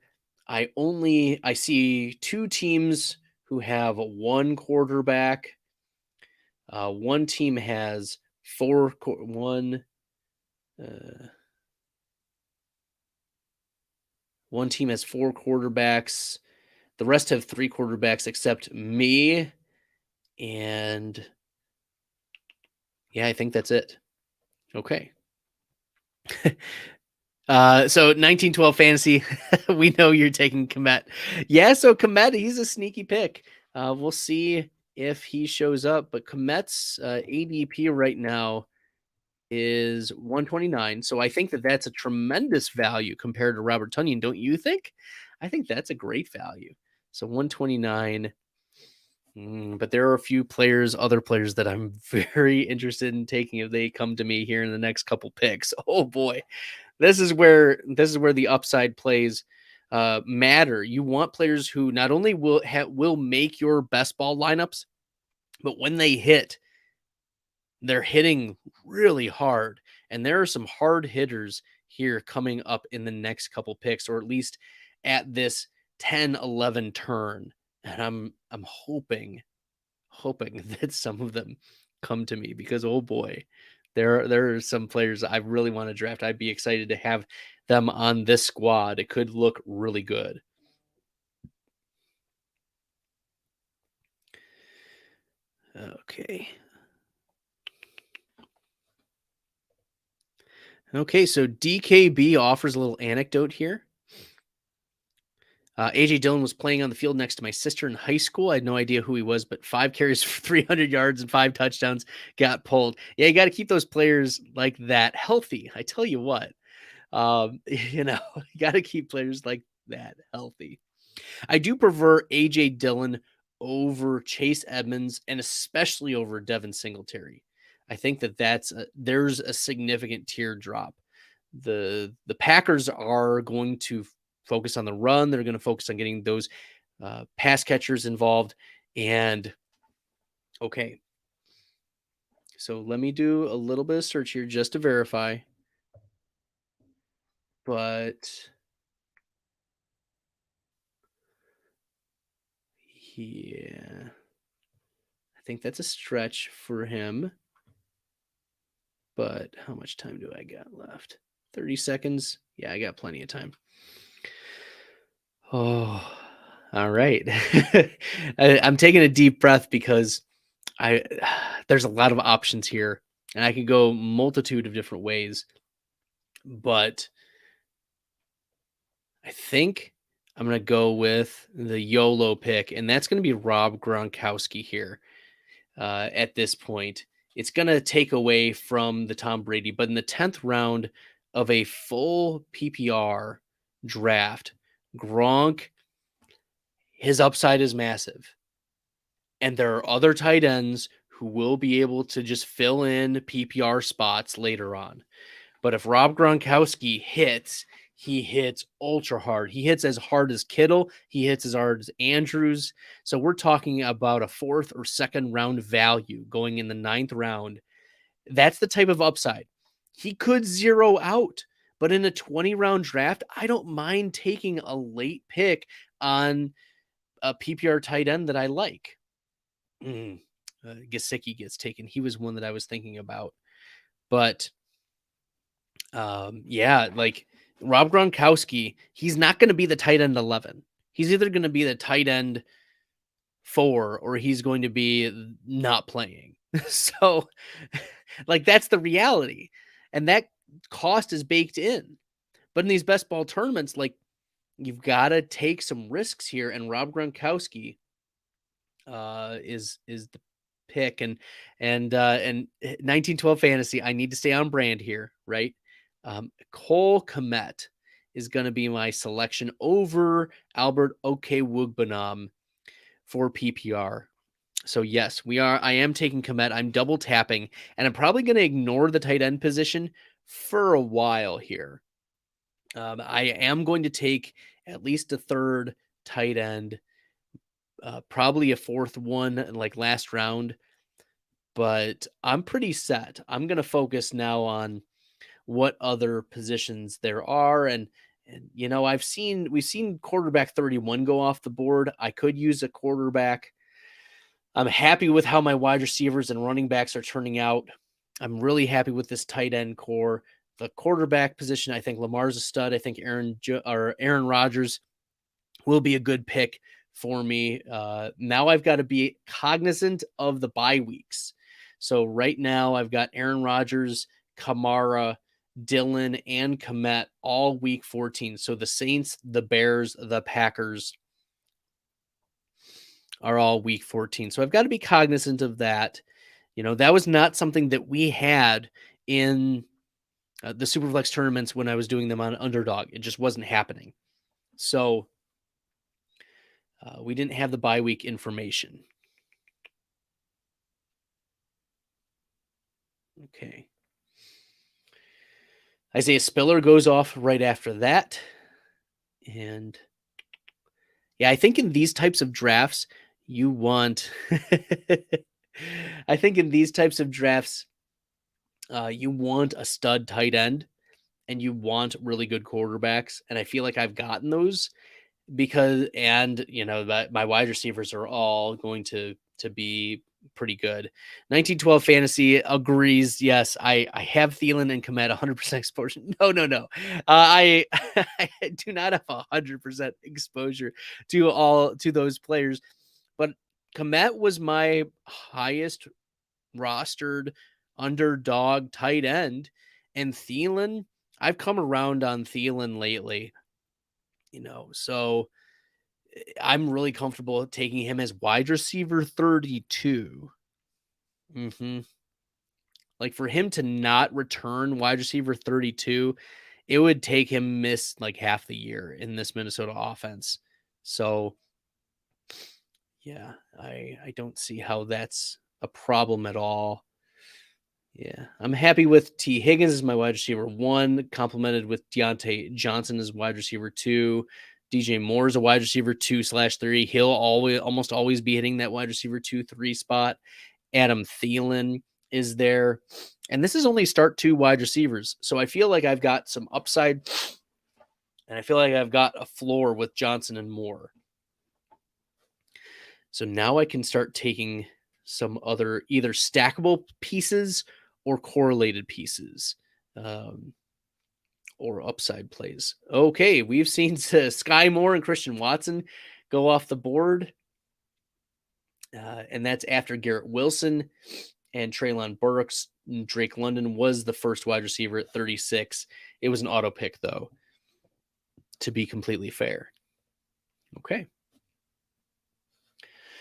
I see 2 teams who have 1 quarterback. One team has 4 one team has 4 quarterbacks. The rest have 3 quarterbacks except me. And yeah, I think that's it. Okay. So 1912 fantasy, we know you're taking Komet. Yeah, so Komet, he's a sneaky pick. We'll see if he shows up, but Komet's ADP right now is 129. So I think that that's a tremendous value compared to Robert Tunyon, don't you think? I think that's a great value. So 129. But there are a few players, other players that I'm very interested in taking if they come to me here in the next couple picks. Oh boy, this is where the upside plays matter. You want players who not only will make your best ball lineups, but when they hit, they're hitting really hard. And there are some hard hitters here coming up in the next couple picks, or at least at this 10-11 turn. And I'm hoping that some of them come to me because oh boy, there are some players I really want to draft. I'd be excited to have them on this squad. It could look really good. Okay. Okay, so DKB offers a little anecdote here. AJ Dillon was playing on the field next to my sister in high school. I had no idea who he was, but 5 carries for 300 yards and 5 touchdowns, got pulled. Yeah, you got to keep those players like that healthy. I tell you what, you got to keep players like that healthy. I do prefer AJ Dillon over Chase Edmonds and especially over Devin Singletary. I think that there's a significant tier drop. The Packers are going to focus on the run. They're going to focus on getting those pass catchers involved. And okay, so let me do a little bit of search here just to verify. But yeah, I think that's a stretch for him. But how much time do I got left? 30 seconds. Yeah, I got plenty of time. Oh, all right. I'm taking a deep breath because I there's a lot of options here, and I could go multitude of different ways. But I think I'm gonna go with the YOLO pick, and that's gonna be Rob Gronkowski here. At this point, it's gonna take away from the Tom Brady, but in the 10th round of a full PPR draft, Gronk, his upside is massive. And there are other tight ends who will be able to just fill in PPR spots later on. But if Rob Gronkowski hits, he hits ultra hard. He hits as hard as Kittle. He hits as hard as Andrews. So we're talking about a 4th or 2nd round value going in the 9th round. That's the type of upside. He could zero out, but in a 20 round draft, I don't mind taking a late pick on a PPR tight end that I like. Gesicki gets taken. He was one that I was thinking about. But yeah, like Rob Gronkowski, he's not going to be the tight end 11. He's either going to be the tight end 4 or he's going to be not playing. So, like, that's the reality. And that cost is baked in. But in these best ball tournaments, like, you've got to take some risks here. And Rob Gronkowski is the pick. And 1912 fantasy, I need to stay on brand here, right? Cole Kmet is going to be my selection over Albert Okwuegbunam for PPR. So yes, I am taking Kmet. I'm double tapping, and I'm probably going to ignore the tight end position for a while here. I am going to take at least a 3rd tight end, probably a 4th one, like last round. But I'm pretty set. I'm going to focus now on what other positions there are. And we've seen quarterback 31 go off the board. I could use a quarterback. I'm happy with how my wide receivers and running backs are turning out. I'm really happy with this tight end core. The quarterback position, I think Lamar's a stud. I think Aaron Rodgers will be a good pick for me. Now I've got to be cognizant of the bye weeks. So right now I've got Aaron Rodgers, Kamara, Dillon, and Kmet all week 14. So the Saints, the Bears, the Packers are all week 14. So I've got to be cognizant of that. That was not something that we had in the Superflex tournaments when I was doing them on Underdog. It just wasn't happening. So we didn't have the bye week information. Okay. Isaiah Spiller goes off right after that. And yeah, I think in these types of drafts, you want, I think in these types of drafts, you want a stud tight end and you want really good quarterbacks. And I feel like I've gotten those because, and that my wide receivers are all going to be pretty good. 1912 fantasy agrees. Yes, I have Thielen and Kmet 100% exposure. No. I I do not have 100% exposure to those players, but Kmet was my highest rostered underdog tight end, and Thielen, I've come around on Thielen lately. So I'm really comfortable taking him as wide receiver 32. Like for him to not return wide receiver 32, it would take him miss like half the year in this Minnesota offense. So yeah, I don't see how that's a problem at all. Yeah, I'm happy with T. Higgins as my wide receiver 1, complemented with Deontay Johnson as wide receiver 2. DJ Moore is a wide receiver 2/3. He'll almost always be hitting that wide receiver 2-3 spot. Adam Thielen is there. And this is only start 2 wide receivers. So I feel like I've got some upside, and I feel like I've got a floor with Johnson and Moore. So now I can start taking some other either stackable pieces or correlated pieces, or upside plays. Okay, we've seen Sky Moore and Christian Watson go off the board. And that's after Garrett Wilson and Treylon Burks. Drake London was the first wide receiver at 36. It was an auto pick, though, to be completely fair. Okay.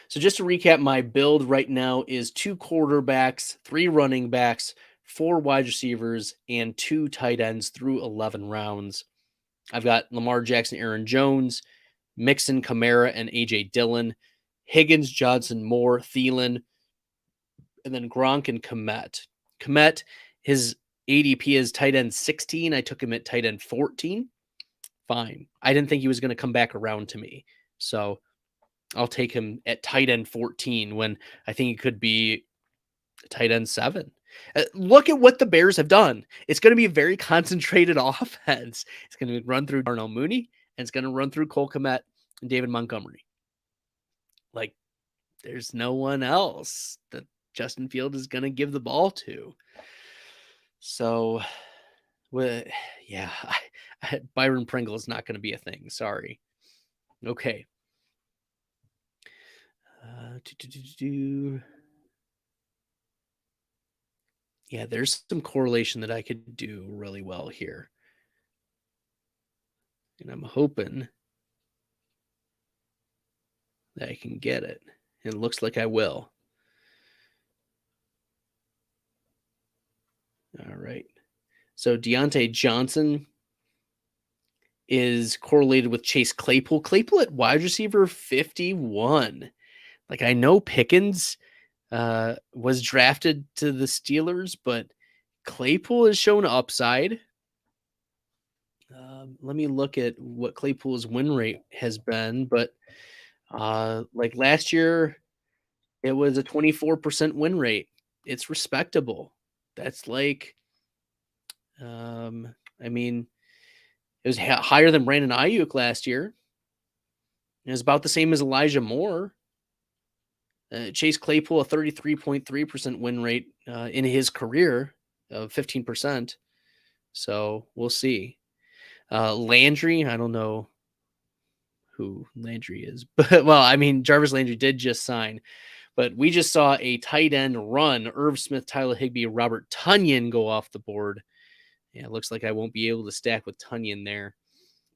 So just to recap, my build right now is 2 quarterbacks, 3 running backs, 4 wide receivers, and 2 tight ends through 11 rounds. I've got Lamar Jackson, Aaron Jones, Mixon, Kamara, and A.J. Dillon, Higgins, Johnson, Moore, Thielen, and then Gronk and Kmet. Kmet, his ADP is tight end 16. I took him at tight end 14. Fine. I didn't think he was going to come back around to me. So I'll take him at tight end 14 when I think he could be tight end 7. Look at what the Bears have done. It's going to be a very concentrated offense. It's going to run through Darnell Mooney, and it's going to run through Cole Kmet and David Montgomery. Like, there's no one else that Justin Field is going to give the ball to. So, yeah, Byron Pringle is not going to be a thing. Sorry. Okay. Yeah, there's some correlation that I could do really well here. And I'm hoping that I can get it. It looks like I will. All right. So Deontay Johnson is correlated with Chase Claypool. Claypool at wide receiver 51. Like, I know Pickens was drafted to the Steelers, but Claypool has shown upside. Let me look at what Claypool's win rate has been, but like last year, it was a 24% win rate. It's respectable. That's like, I mean, it was higher than Brandon Ayuk last year. It was about the same as Elijah Moore. Chase Claypool, a 33.3% win rate in his career of 15%. So we'll see. Landry, I don't know who Landry is, but well, I mean, Jarvis Landry did just sign, but we just saw a tight end run. Irv Smith, Tyler Higbee, Robert Tonyan go off the board. Yeah, it looks like I won't be able to stack with Tunyon there,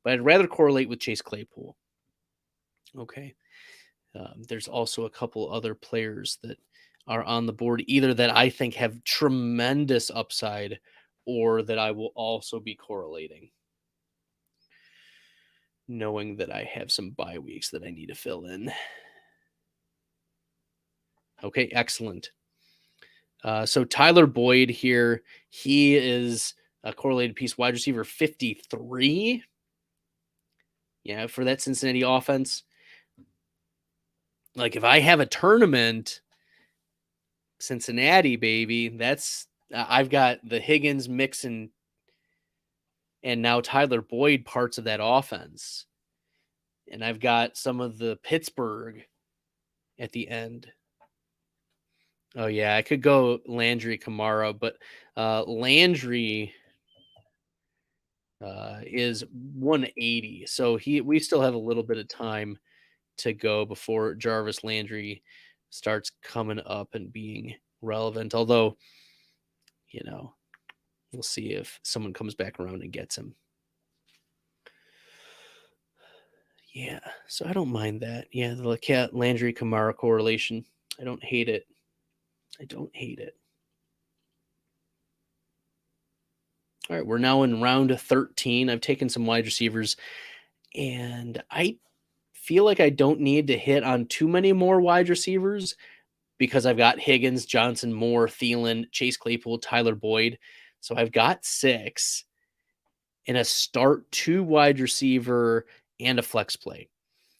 but I'd rather correlate with Chase Claypool. Okay. There's also a couple other players that are on the board, either that I think have tremendous upside or that I will also be correlating, knowing that I have some bye weeks that I need to fill in. Okay, excellent. So Tyler Boyd here, he is a correlated piece, wide receiver 53. Yeah, for that Cincinnati offense. Like if I have a tournament, Cincinnati, baby, that's I've got the Higgins, Mixon, and now Tyler Boyd parts of that offense. And I've got some of the Pittsburgh at the end. Oh yeah, I could go Landry Kamara, but Landry is 180. So we still have a little bit of time to go before Jarvis Landry starts coming up and being relevant. Although, we'll see if someone comes back around and gets him. Yeah, so I don't mind that. Yeah, the Landry Kamara correlation. I don't hate it. I don't hate it. All right, we're now in round 13. I've taken some wide receivers, and I feel like I don't need to hit on too many more wide receivers because I've got Higgins, Johnson, Moore, Thielen, Chase Claypool, Tyler Boyd. So I've got 6 in a start 2 wide receiver and a flex play.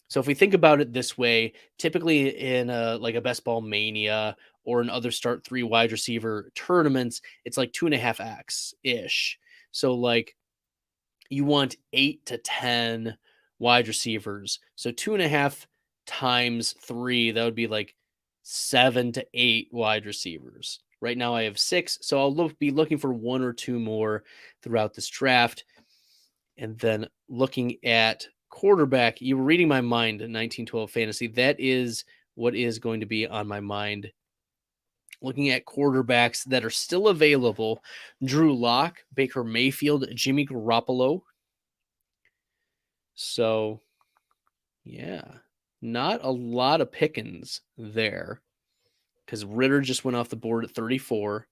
So if we think about it this way, typically in a best ball mania or in other start 3 wide receiver tournaments, it's like 2.5x ish. So like you want 8 to 10 wide receivers. So 2.5 times 3, that would be like 7 to 8 wide receivers. Right now I have 6, so I'll be looking for 1 or 2 more throughout this draft. And then looking at quarterback, you were reading my mind in 1912 fantasy. That is what is going to be on my mind. Looking at quarterbacks that are still available: Drew Lock, Baker Mayfield, Jimmy Garoppolo. So, yeah, not a lot of pickings there because Ritter just went off the board at 34.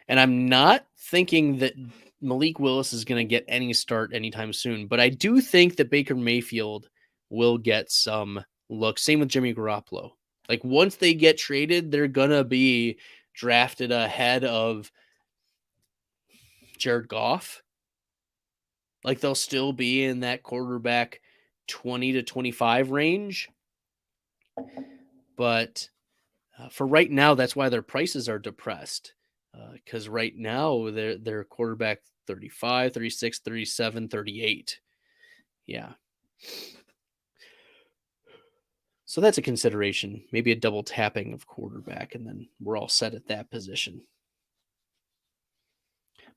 And I'm not thinking that Malik Willis is going to get any start anytime soon, but I do think that Baker Mayfield will get some look. Same with Jimmy Garoppolo. Like once they get traded, they're going to be drafted ahead of Jared Goff. Like they'll still be in that quarterback 20 to 25 range. But for right now, that's why their prices are depressed. Because right now, they're quarterback 35, 36, 37, 38. Yeah. So that's a consideration. Maybe a double tapping of quarterback, and then we're all set at that position.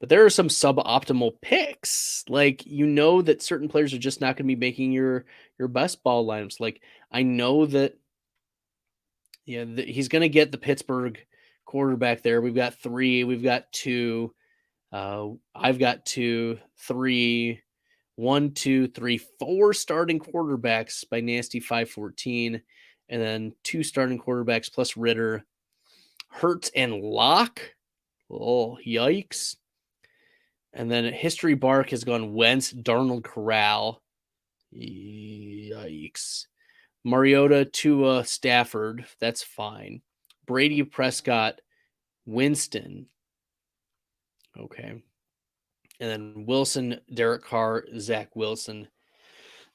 But there are some suboptimal picks. Like, that certain players are just not going to be making your best ball lineups. Like, I know that, he's going to get the Pittsburgh quarterback there. We've got 3. We've got 2. I've got 2, 3, 1, 2, 3, 4 starting quarterbacks by Nasty 514, and then 2 starting quarterbacks plus Ritter, Hurts, and Locke. Oh, yikes. And then History Bark has gone Wentz, Darnold, Corral. Yikes. Mariota, Tua, Stafford. That's fine. Brady, Prescott, Winston. Okay. And then Wilson, Derek Carr, Zach Wilson.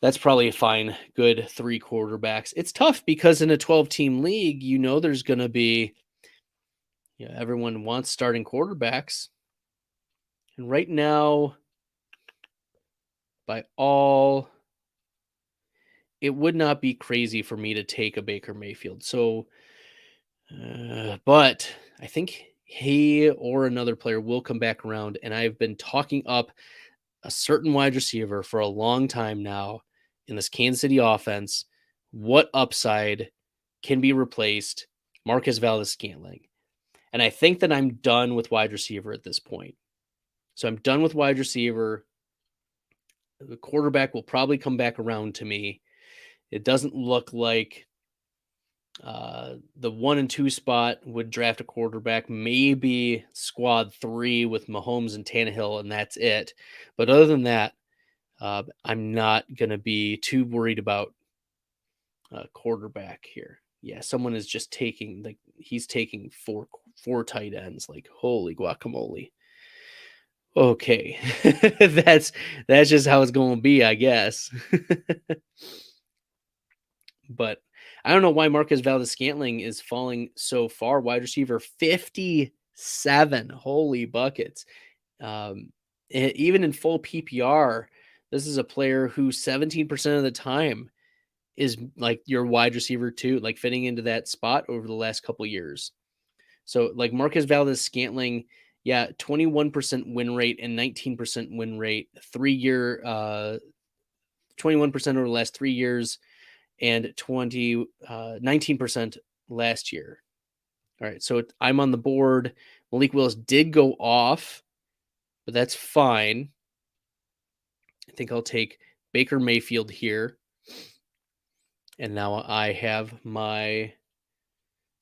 That's probably a fine, good 3 quarterbacks. It's tough because in a 12-team league, there's going to be, everyone wants starting quarterbacks. And right now, it would not be crazy for me to take a Baker Mayfield. So, but I think he or another player will come back around. And I've been talking up a certain wide receiver for a long time now in this Kansas City offense. What upside can be replaced? Marquez Valdes-Scantling. And I think that I'm done with wide receiver at this point. So I'm done with wide receiver. The quarterback will probably come back around to me. It doesn't look like the 1 and 2 spot would draft a quarterback, maybe squad 3 with Mahomes and Tannehill, and that's it. But other than that, I'm not going to be too worried about quarterback here. Yeah, someone is just taking he's taking four tight ends. Like, holy guacamole. Okay, that's just how it's going to be, I guess. But I don't know why Marquez Valdez-Scantling is falling so far. Wide receiver 57. Holy buckets. Even in full PPR, this is a player who 17% of the time is like your wide receiver too, like fitting into that spot over the last couple years. So like Marquez Valdez-Scantling, yeah, 21% win rate and 19% win rate, 3-year, 21% over the last 3 years, and 19% last year. All right, so I'm on the board. Malik Willis did go off, but that's fine. I think I'll take Baker Mayfield here. And now I have my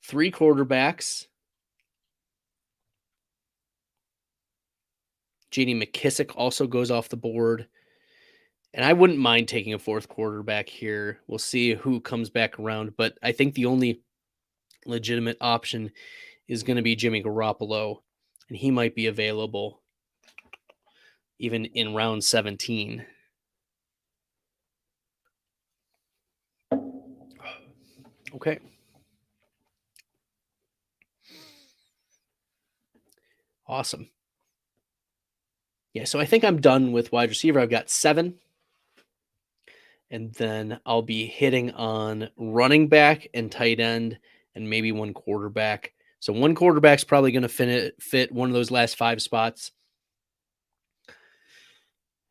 3 quarterbacks. J.D. McKissick also goes off the board. And I wouldn't mind taking a 4th quarterback here. We'll see who comes back around. But I think the only legitimate option is going to be Jimmy Garoppolo. And he might be available even in round 17. Okay. Awesome. Yeah, so I think I'm done with wide receiver. I've got 7. And then I'll be hitting on running back and tight end and maybe 1 quarterback. So 1 quarterback's probably going to fit one of those last 5 spots.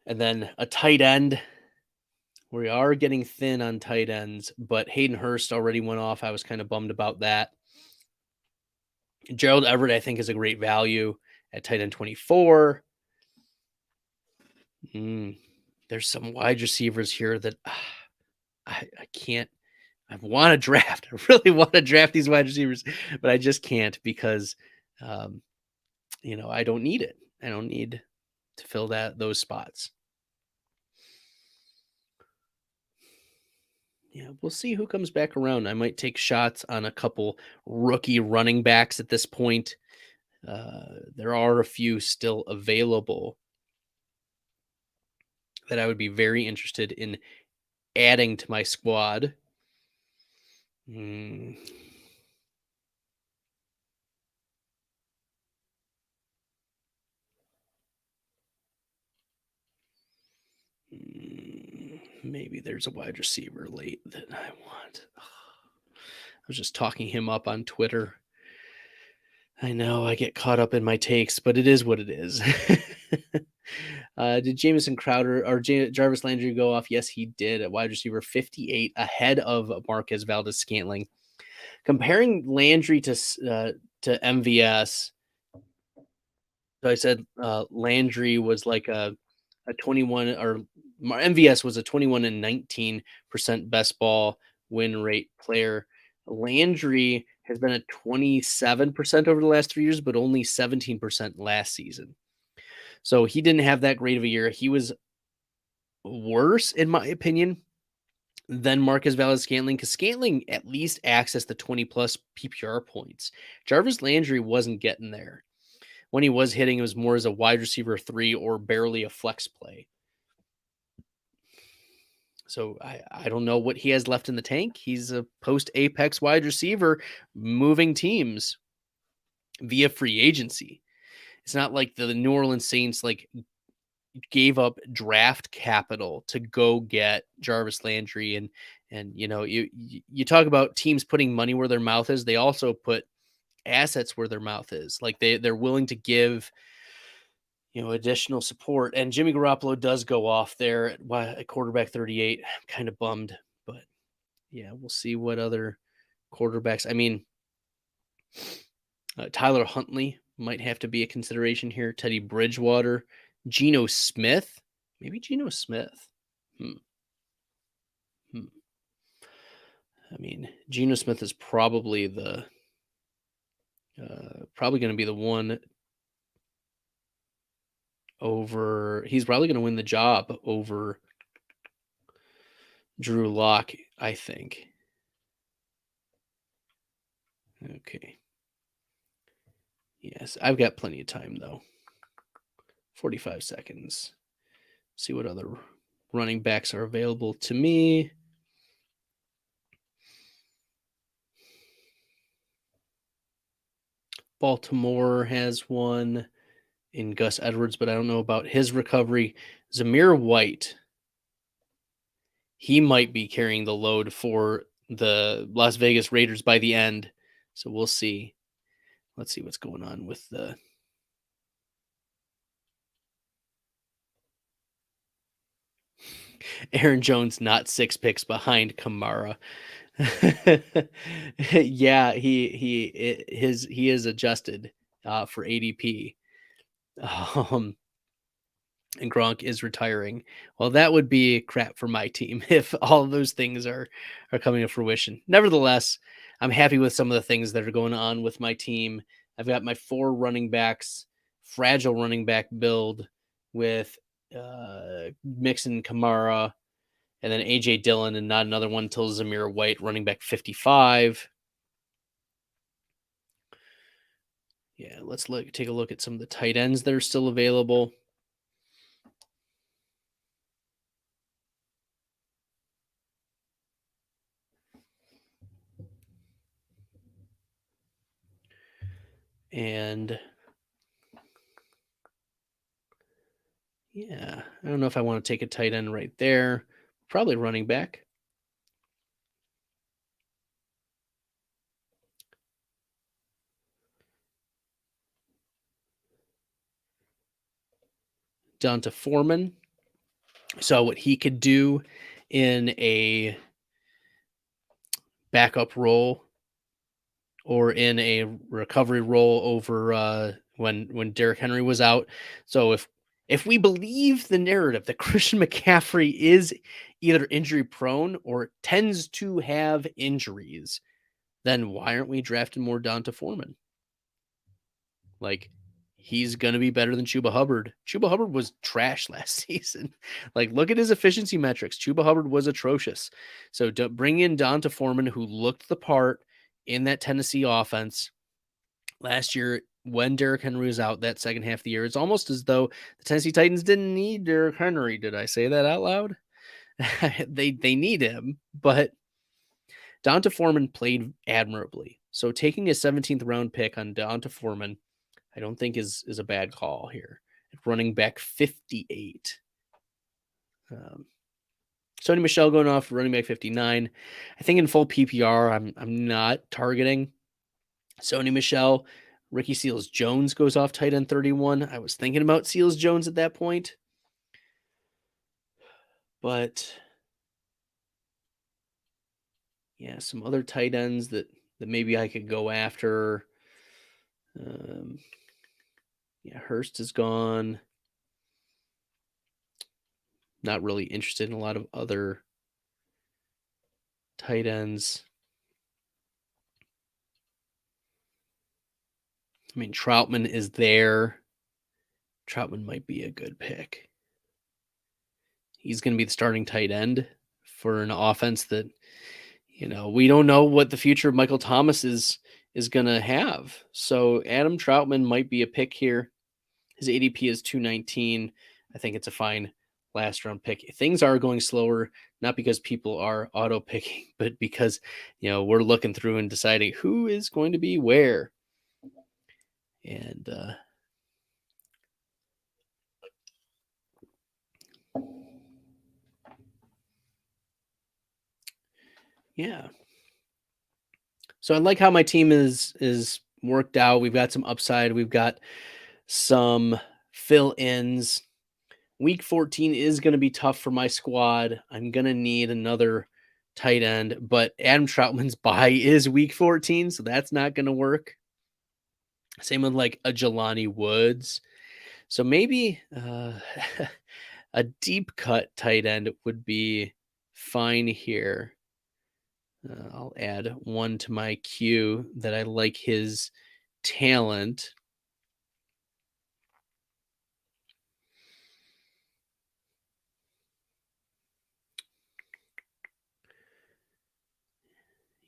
And then a tight end. We are getting thin on tight ends, but Hayden Hurst already went off. I was kind of bummed about that. Gerald Everett, I think, is a great value at tight end 24. There's some wide receivers here that I can't. I want to draft. I really want to draft these wide receivers, but I just can't because, I don't need it. I don't need to fill those spots. Yeah, we'll see who comes back around. I might take shots on a couple rookie running backs at this point. There are a few still available that I would be very interested in adding to my squad. Maybe there's a wide receiver late that I want. I was just talking him up on Twitter. I know I get caught up in my takes, but it is what it is. Did Jamison Crowder or Jarvis Landry go off? Yes, he did at wide receiver 58, ahead of Marquez Valdez-Scantling. Comparing Landry to MVS, so I said Landry was like a 21, or MVS was a 21 and 19% best ball win rate player. Landry has been at 27% over the last 3 years, but only 17% last season. So he didn't have that great of a year. He was worse, in my opinion, than Marquez Valdez-Scantling, because Scantling at least accessed the 20-plus PPR points. Jarvis Landry wasn't getting there. When he was hitting, it was more as a wide receiver 3 or barely a flex play. So I don't know what he has left in the tank. He's a post-Apex wide receiver moving teams via free agency. It's not like the New Orleans Saints gave up draft capital to go get Jarvis Landry, and you talk about teams putting money where their mouth is. They also put assets where their mouth is. Like they're willing to give additional support. And Jimmy Garoppolo does go off there at quarterback 38. I'm kind of bummed, but yeah, we'll see what other quarterbacks. I mean, Tyler Huntley might have to be a consideration here. Teddy Bridgewater, Geno Smith, maybe Geno Smith. Hmm. Hmm. I mean, Geno Smith is probably probably going to be the one over. He's probably going to win the job over Drew Lock, I think. Okay. Yes, I've got plenty of time though. 45 seconds. See what other running backs are available to me. Baltimore has one in Gus Edwards, but I don't know about his recovery. Zamir White, he might be carrying the load for the Las Vegas Raiders by the end. So we'll see. Let's see what's going on with the Aaron Jones, not 6 picks behind Kamara. Yeah, he is adjusted for ADP. And Gronk is retiring. Well, that would be crap for my team if all of those things are coming to fruition. Nevertheless, I'm happy with some of the things that are going on with my team. I've got my 4 running backs, fragile running back build with Mixon, Kamara, and then AJ Dillon, and not another one until Zamir White, running back 55. Yeah, let's take a look at some of the tight ends that are still available. And yeah, I don't know if I want to take a tight end right there. Probably running back. Down to Foreman. So what he could do in a backup role or in a recovery role over when Derrick Henry was out. So if we believe the narrative that Christian McCaffrey is either injury prone or tends to have injuries, then why aren't we drafting more Donta Foreman? Like, he's going to be better than Chuba Hubbard. Chuba Hubbard was trash last season. Like, look at his efficiency metrics. Chuba Hubbard was atrocious. So bring in Donta Foreman, who looked the part in that Tennessee offense last year when Derrick Henry was out that second half of the year. It's almost as though the Tennessee Titans didn't need Derrick Henry. Did I say that out loud? They need him, but Donta Foreman played admirably. So taking a 17th round pick on Donta Foreman, I don't think is a bad call here. Running back 58. Sony Michel going off running back 59. I think in full PPR, I'm not targeting Sony Michel. Ricky Seals Jones goes off tight end 31. I was thinking about Seals Jones at that point, but yeah, some other tight ends that maybe I could go after. Yeah, Hurst is gone. Not really interested in a lot of other tight ends. I mean, Troutman is there. Troutman might be a good pick. He's going to be the starting tight end for an offense that, we don't know what the future of Michael Thomas is going to have. So Adam Troutman might be a pick here. His ADP is 219. I think it's a fine last round pick. Things are going slower, not because people are auto picking, but because, we're looking through and deciding who is going to be where. And yeah. So I like how my team is worked out. We've got some upside. We've got some fill-ins. Week 14 is going to be tough for my squad. I'm going to need another tight end, but Adam Troutman's bye is week 14, so that's not going to work. Same with like a Jelani Woods. So maybe a deep cut tight end would be fine here. I'll add one to my queue that I like his talent.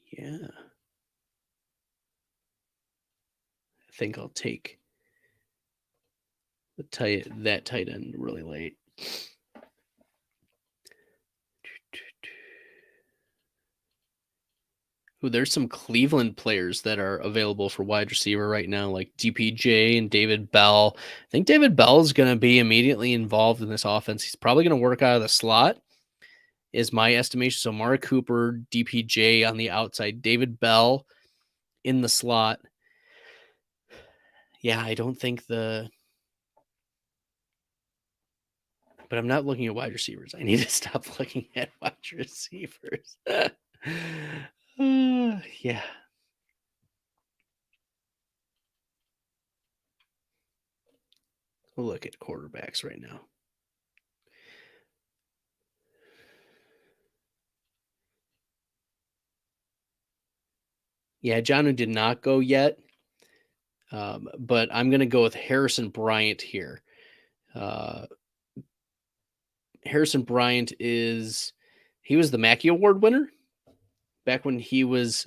Yeah. I think I'll take that tight end really late. Ooh, there's some Cleveland players that are available for wide receiver right now, like DPJ and David Bell. I think David Bell is going to be immediately involved in this offense. He's probably going to work out of the slot, is my estimation. So Amari Cooper, DPJ on the outside, David Bell in the slot. Yeah, I don't think but I'm not looking at wide receivers. I need to stop looking at wide receivers. Yeah. We'll look at quarterbacks right now. Yeah, Jonnu did not go yet, but I'm going to go with Harrison Bryant here. Harrison Bryant he was the Mackey Award winner back when he was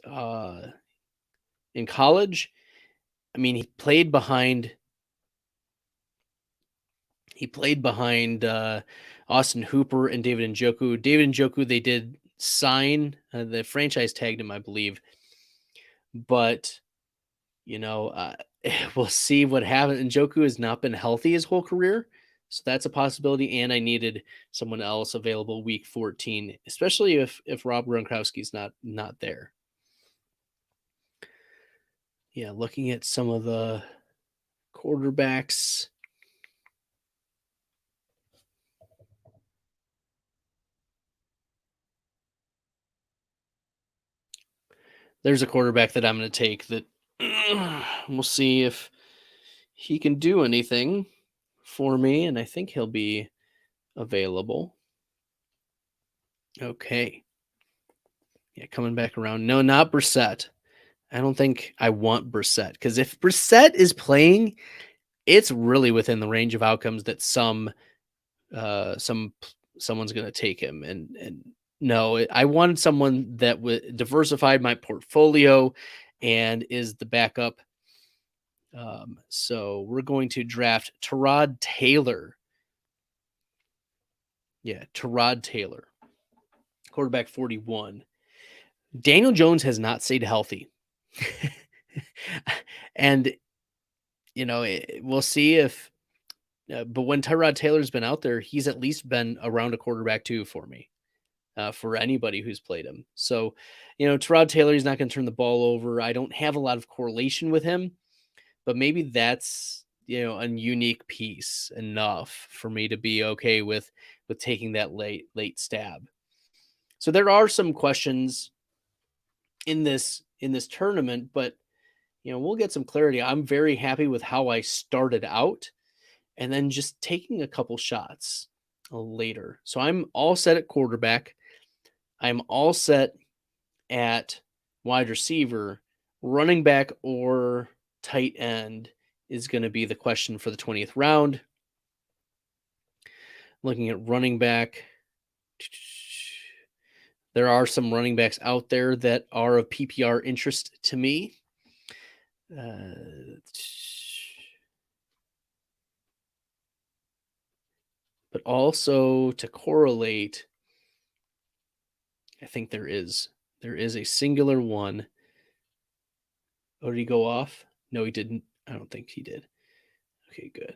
in college. I mean, he played behind Austin Hooper and David Njoku. David Njoku, they did sign, the franchise tagged him, I believe. But, we'll see what happens. Njoku has not been healthy his whole career. So that's a possibility. And I needed someone else available week 14, especially if Rob Gronkowski's not there. Yeah, looking at some of the quarterbacks. There's a quarterback that I'm going to take that we'll see if he can do anything for me, and I think he'll be available. Okay. Yeah, coming back around. No, not Brissett. I don't think I want Brissett, because if Brissett is playing, it's really within the range of outcomes that someone's going to take him. And no, I wanted someone that would diversify my portfolio and is the backup. So we're going to draft Tyrod Taylor. Yeah, Tyrod Taylor, quarterback 41. Daniel Jones has not stayed healthy. And, we'll see if, but when Tyrod Taylor's been out there, he's at least been around a quarterback too for me, for anybody who's played him. So, Tyrod Taylor, he's not going to turn the ball over. I don't have a lot of correlation with him, but maybe that's, a unique piece enough for me to be okay with taking that late stab. So there are some questions in this tournament, but we'll get some clarity. I'm very happy with how I started out and then just taking a couple shots later. So I'm all set at quarterback. I'm all set at wide receiver. Running back or tight end is going to be the question for the 20th round. Looking at running back, there are some running backs out there that are of PPR interest to me. But also to correlate, I think there is a singular one. Oh, did he go off? No, he didn't. I don't think he did. Okay, good.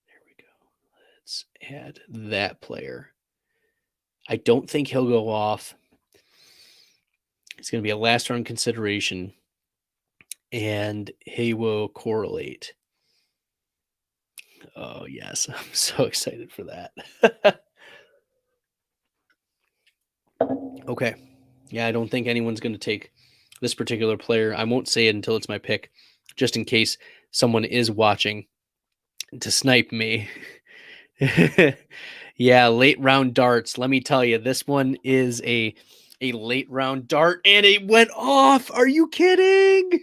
There we go. Let's add that player. I don't think he'll go off. It's going to be a last round consideration, and he will correlate. Oh, yes. I'm so excited for that. Okay. Yeah, I don't think anyone's going to take this particular player. I won't say it until it's my pick, just in case someone is watching to snipe me. Yeah, late round darts. Let me tell you, this one is a late round dart, and it went off. Are you kidding?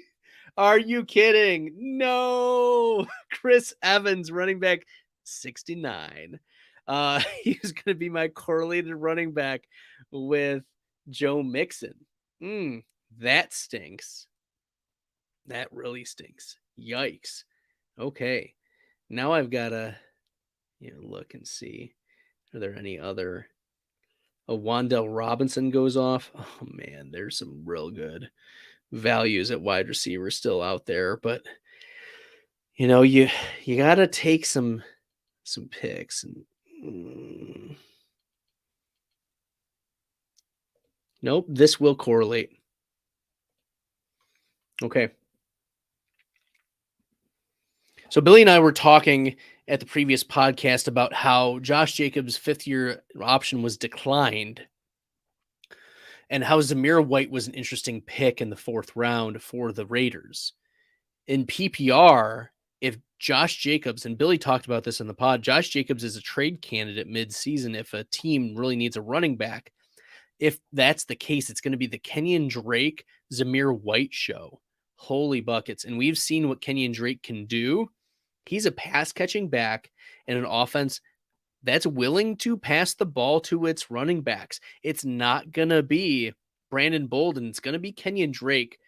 Are you kidding? No. Chris Evans, running back 69. He was going to be my correlated running back with Joe Mixon. That stinks. That really stinks. Yikes. Okay. Now I've got to look and see. Are there any other? Wandell Robinson goes off. Oh man, there's some real good values at wide receiver still out there, but you got to take some picks and nope, this will correlate. Okay. So Billy and I were talking at the previous podcast about how Josh Jacobs' 5th-year option was declined and how Zamir White was an interesting pick in the 4th round for the Raiders. In PPR, if Josh Jacobs, and Billy talked about this in the pod, Josh Jacobs is a trade candidate mid-season if a team really needs a running back. If that's the case, it's going to be the Kenyon Drake, Zamir White show. Holy buckets. And we've seen what Kenyon Drake can do. He's a pass-catching back in an offense that's willing to pass the ball to its running backs. It's not going to be Brandon Bolden. It's going to be Kenyon Drake,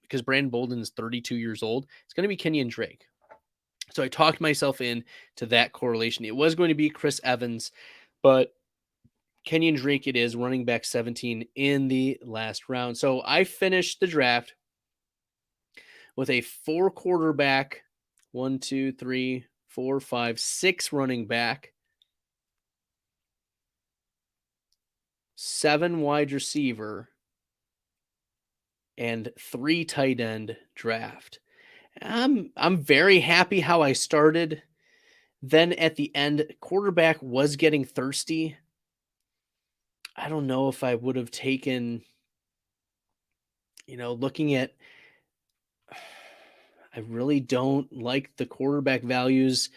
because Brandon Bolden is 32 years old. It's going to be Kenyon Drake. So I talked myself into that correlation. It was going to be Chris Evans, but Kenyon Drake it is, running back 17 in the last round. So I finished the draft with a 4 quarterback, 1, 2, 3, 4, 5, 6 running back, 7 wide receiver, and 3 tight end draft. I'm very happy how I started. Then at the end, quarterback was getting thirsty. I don't know if I would have taken, looking at, I really don't like the quarterback values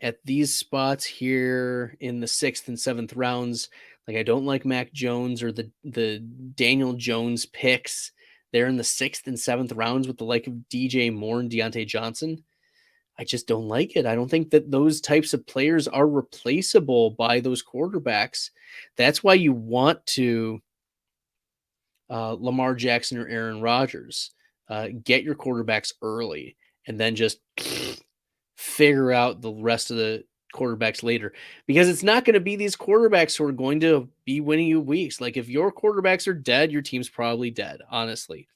at these spots here in the 6th and 7th rounds. Like, I don't like Mac Jones or the Daniel Jones picks. They're in the 6th and 7th rounds with the like of DJ Moore and Deontay Johnson. I just don't like it. I don't think that those types of players are replaceable by those quarterbacks. That's why you want to Lamar Jackson or Aaron Rodgers. Get your quarterbacks early and then just figure out the rest of the quarterbacks later, because it's not going to be these quarterbacks who are going to be winning you weeks. Like, if your quarterbacks are dead, your team's probably dead, honestly.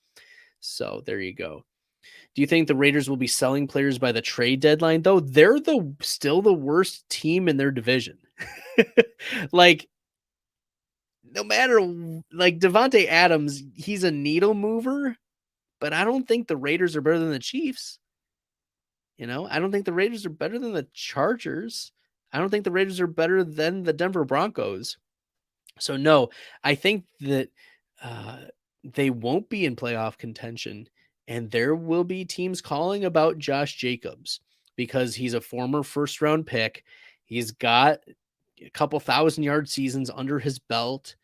So there you go. Do you think the Raiders will be selling players by the trade deadline, though? They're still the worst team in their division. Like, no matter, like, Devontae Adams, he's a needle mover, but I don't think the Raiders are better than the Chiefs. I don't think the Raiders are better than the Chargers. I don't think the Raiders are better than the Denver Broncos. So no, I think that they won't be in playoff contention, and there will be teams calling about Josh Jacobs because he's a former first-round pick. He's got a couple 1,000-yard seasons under his belt.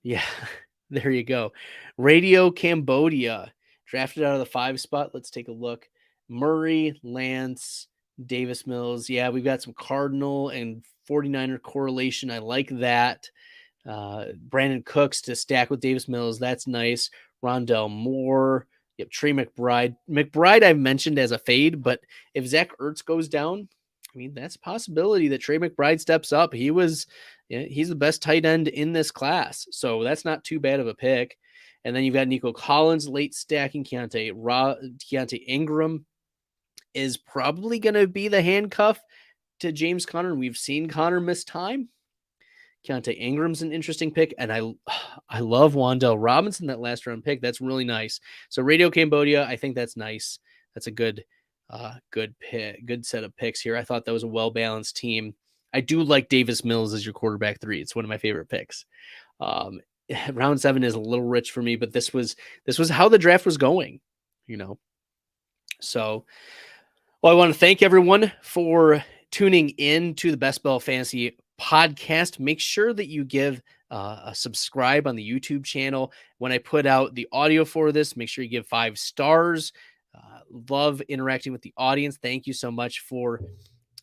Yeah, there you go. Radio Cambodia, drafted out of the 5 spot. Let's take a look. Murray, Lance, Davis Mills. Yeah, we've got some Cardinal and 49er correlation. I like that. Brandon Cooks to stack with Davis Mills. That's nice. Rondell Moore. Yep, Trey McBride. McBride I've mentioned as a fade, but if Zach Ertz goes down, I mean, that's a possibility that Trey McBride steps up. He's the best tight end in this class, so that's not too bad of a pick. And then you've got Nico Collins, late stacking. Keontae Ingram is probably going to be the handcuff to James Conner. We've seen Conner miss time. Keontae Ingram's an interesting pick, and I love Wandell Robinson, that last round pick. That's really nice. So Radio Cambodia, I think that's nice. That's a good pick, good set of picks here. I thought that was a well-balanced team. I do like Davis Mills as your quarterback 3. It's one of my favorite picks. round 7 is a little rich for me, but this was how the draft was going, you know. So, well, I want to thank everyone for tuning in to the Best Ball Fantasy podcast. Make sure that you give a subscribe on the YouTube channel. When I put out the audio for this, make sure you give 5 stars. Love interacting with the audience. Thank you so much for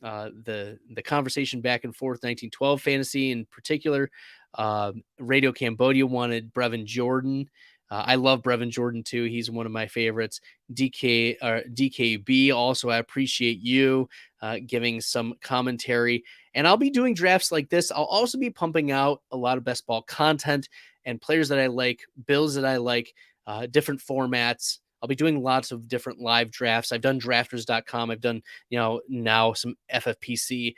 the conversation back and forth. 1912 fantasy in particular. Radio Cambodia wanted Brevin Jordan. I love Brevin Jordan too. He's one of my favorites. DKB also, I appreciate you giving some commentary. And I'll be doing drafts like this. I'll also be pumping out a lot of best ball content and players that I like, builds that I like, different formats. I'll be doing lots of different live drafts. I've done drafters.com. I've done, now some FFPC.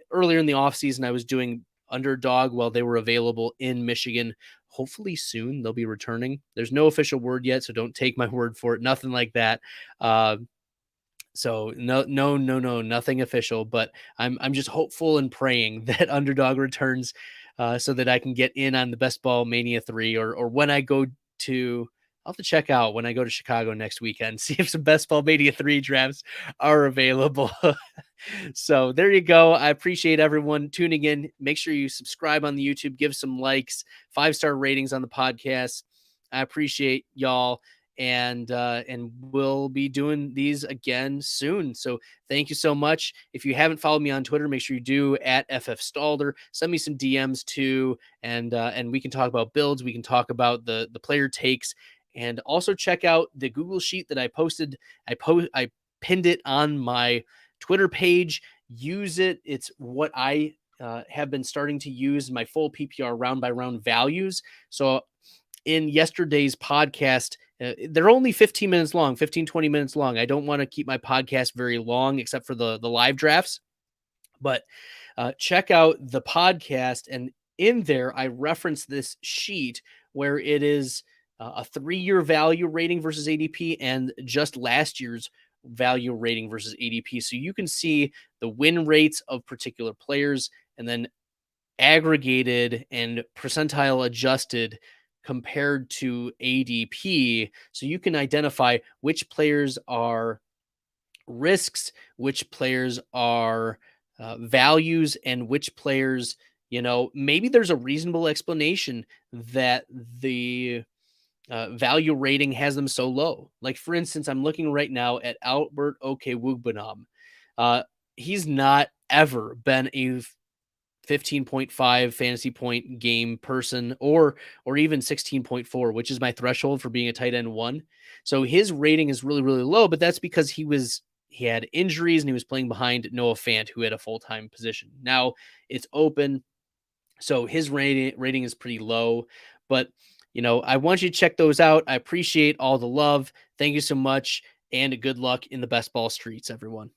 Earlier in the offseason, I was doing Underdog while they were available in Michigan. Hopefully soon they'll be returning. There's no official word yet, so don't take my word for it. Nothing like that. So no, nothing official, but I'm just hopeful and praying that Underdog returns so that I can get in on the Best Ball Mania 3 or when I go to, I'll have to check out when I go to Chicago next weekend, see if some Best Ball Mania 3 drafts are available. So there you go. I appreciate everyone tuning in. Make sure you subscribe on the YouTube, give some likes, 5-star ratings on the podcast. I appreciate y'all. And we'll be doing these again soon. So thank you so much. If you haven't followed me on Twitter, make sure you do at FFStalder. Send me some DMs too, and we can talk about builds. We can talk about the player takes, and also check out the Google Sheet that I posted. I pinned it on my Twitter page. Use it. It's what I have been starting to use my full PPR round by round values. So in yesterday's podcast, they're only 15 minutes long, 20 minutes long. I don't want to keep my podcast very long except for the live drafts, but check out the podcast. And in there, I reference this sheet where it is a 3-year value rating versus ADP and just last year's value rating versus ADP. So you can see the win rates of particular players and then aggregated and percentile adjusted compared to ADP. So you can identify which players are risks, which players are values, and which players, maybe there's a reasonable explanation that the value rating has them so low. Like, for instance, I'm looking right now at Albert Okwuegbunam. He's not ever been a 15.5 fantasy point game person or even 16.4, which is my threshold for being a tight end 1. So his rating is really, really low, but that's because he had injuries and he was playing behind Noah Fant, who had a full-time position. Now it's open, so his rating is pretty low, but I want you to check those out. I appreciate all the love. Thank you so much, and good luck in the best ball streets, everyone.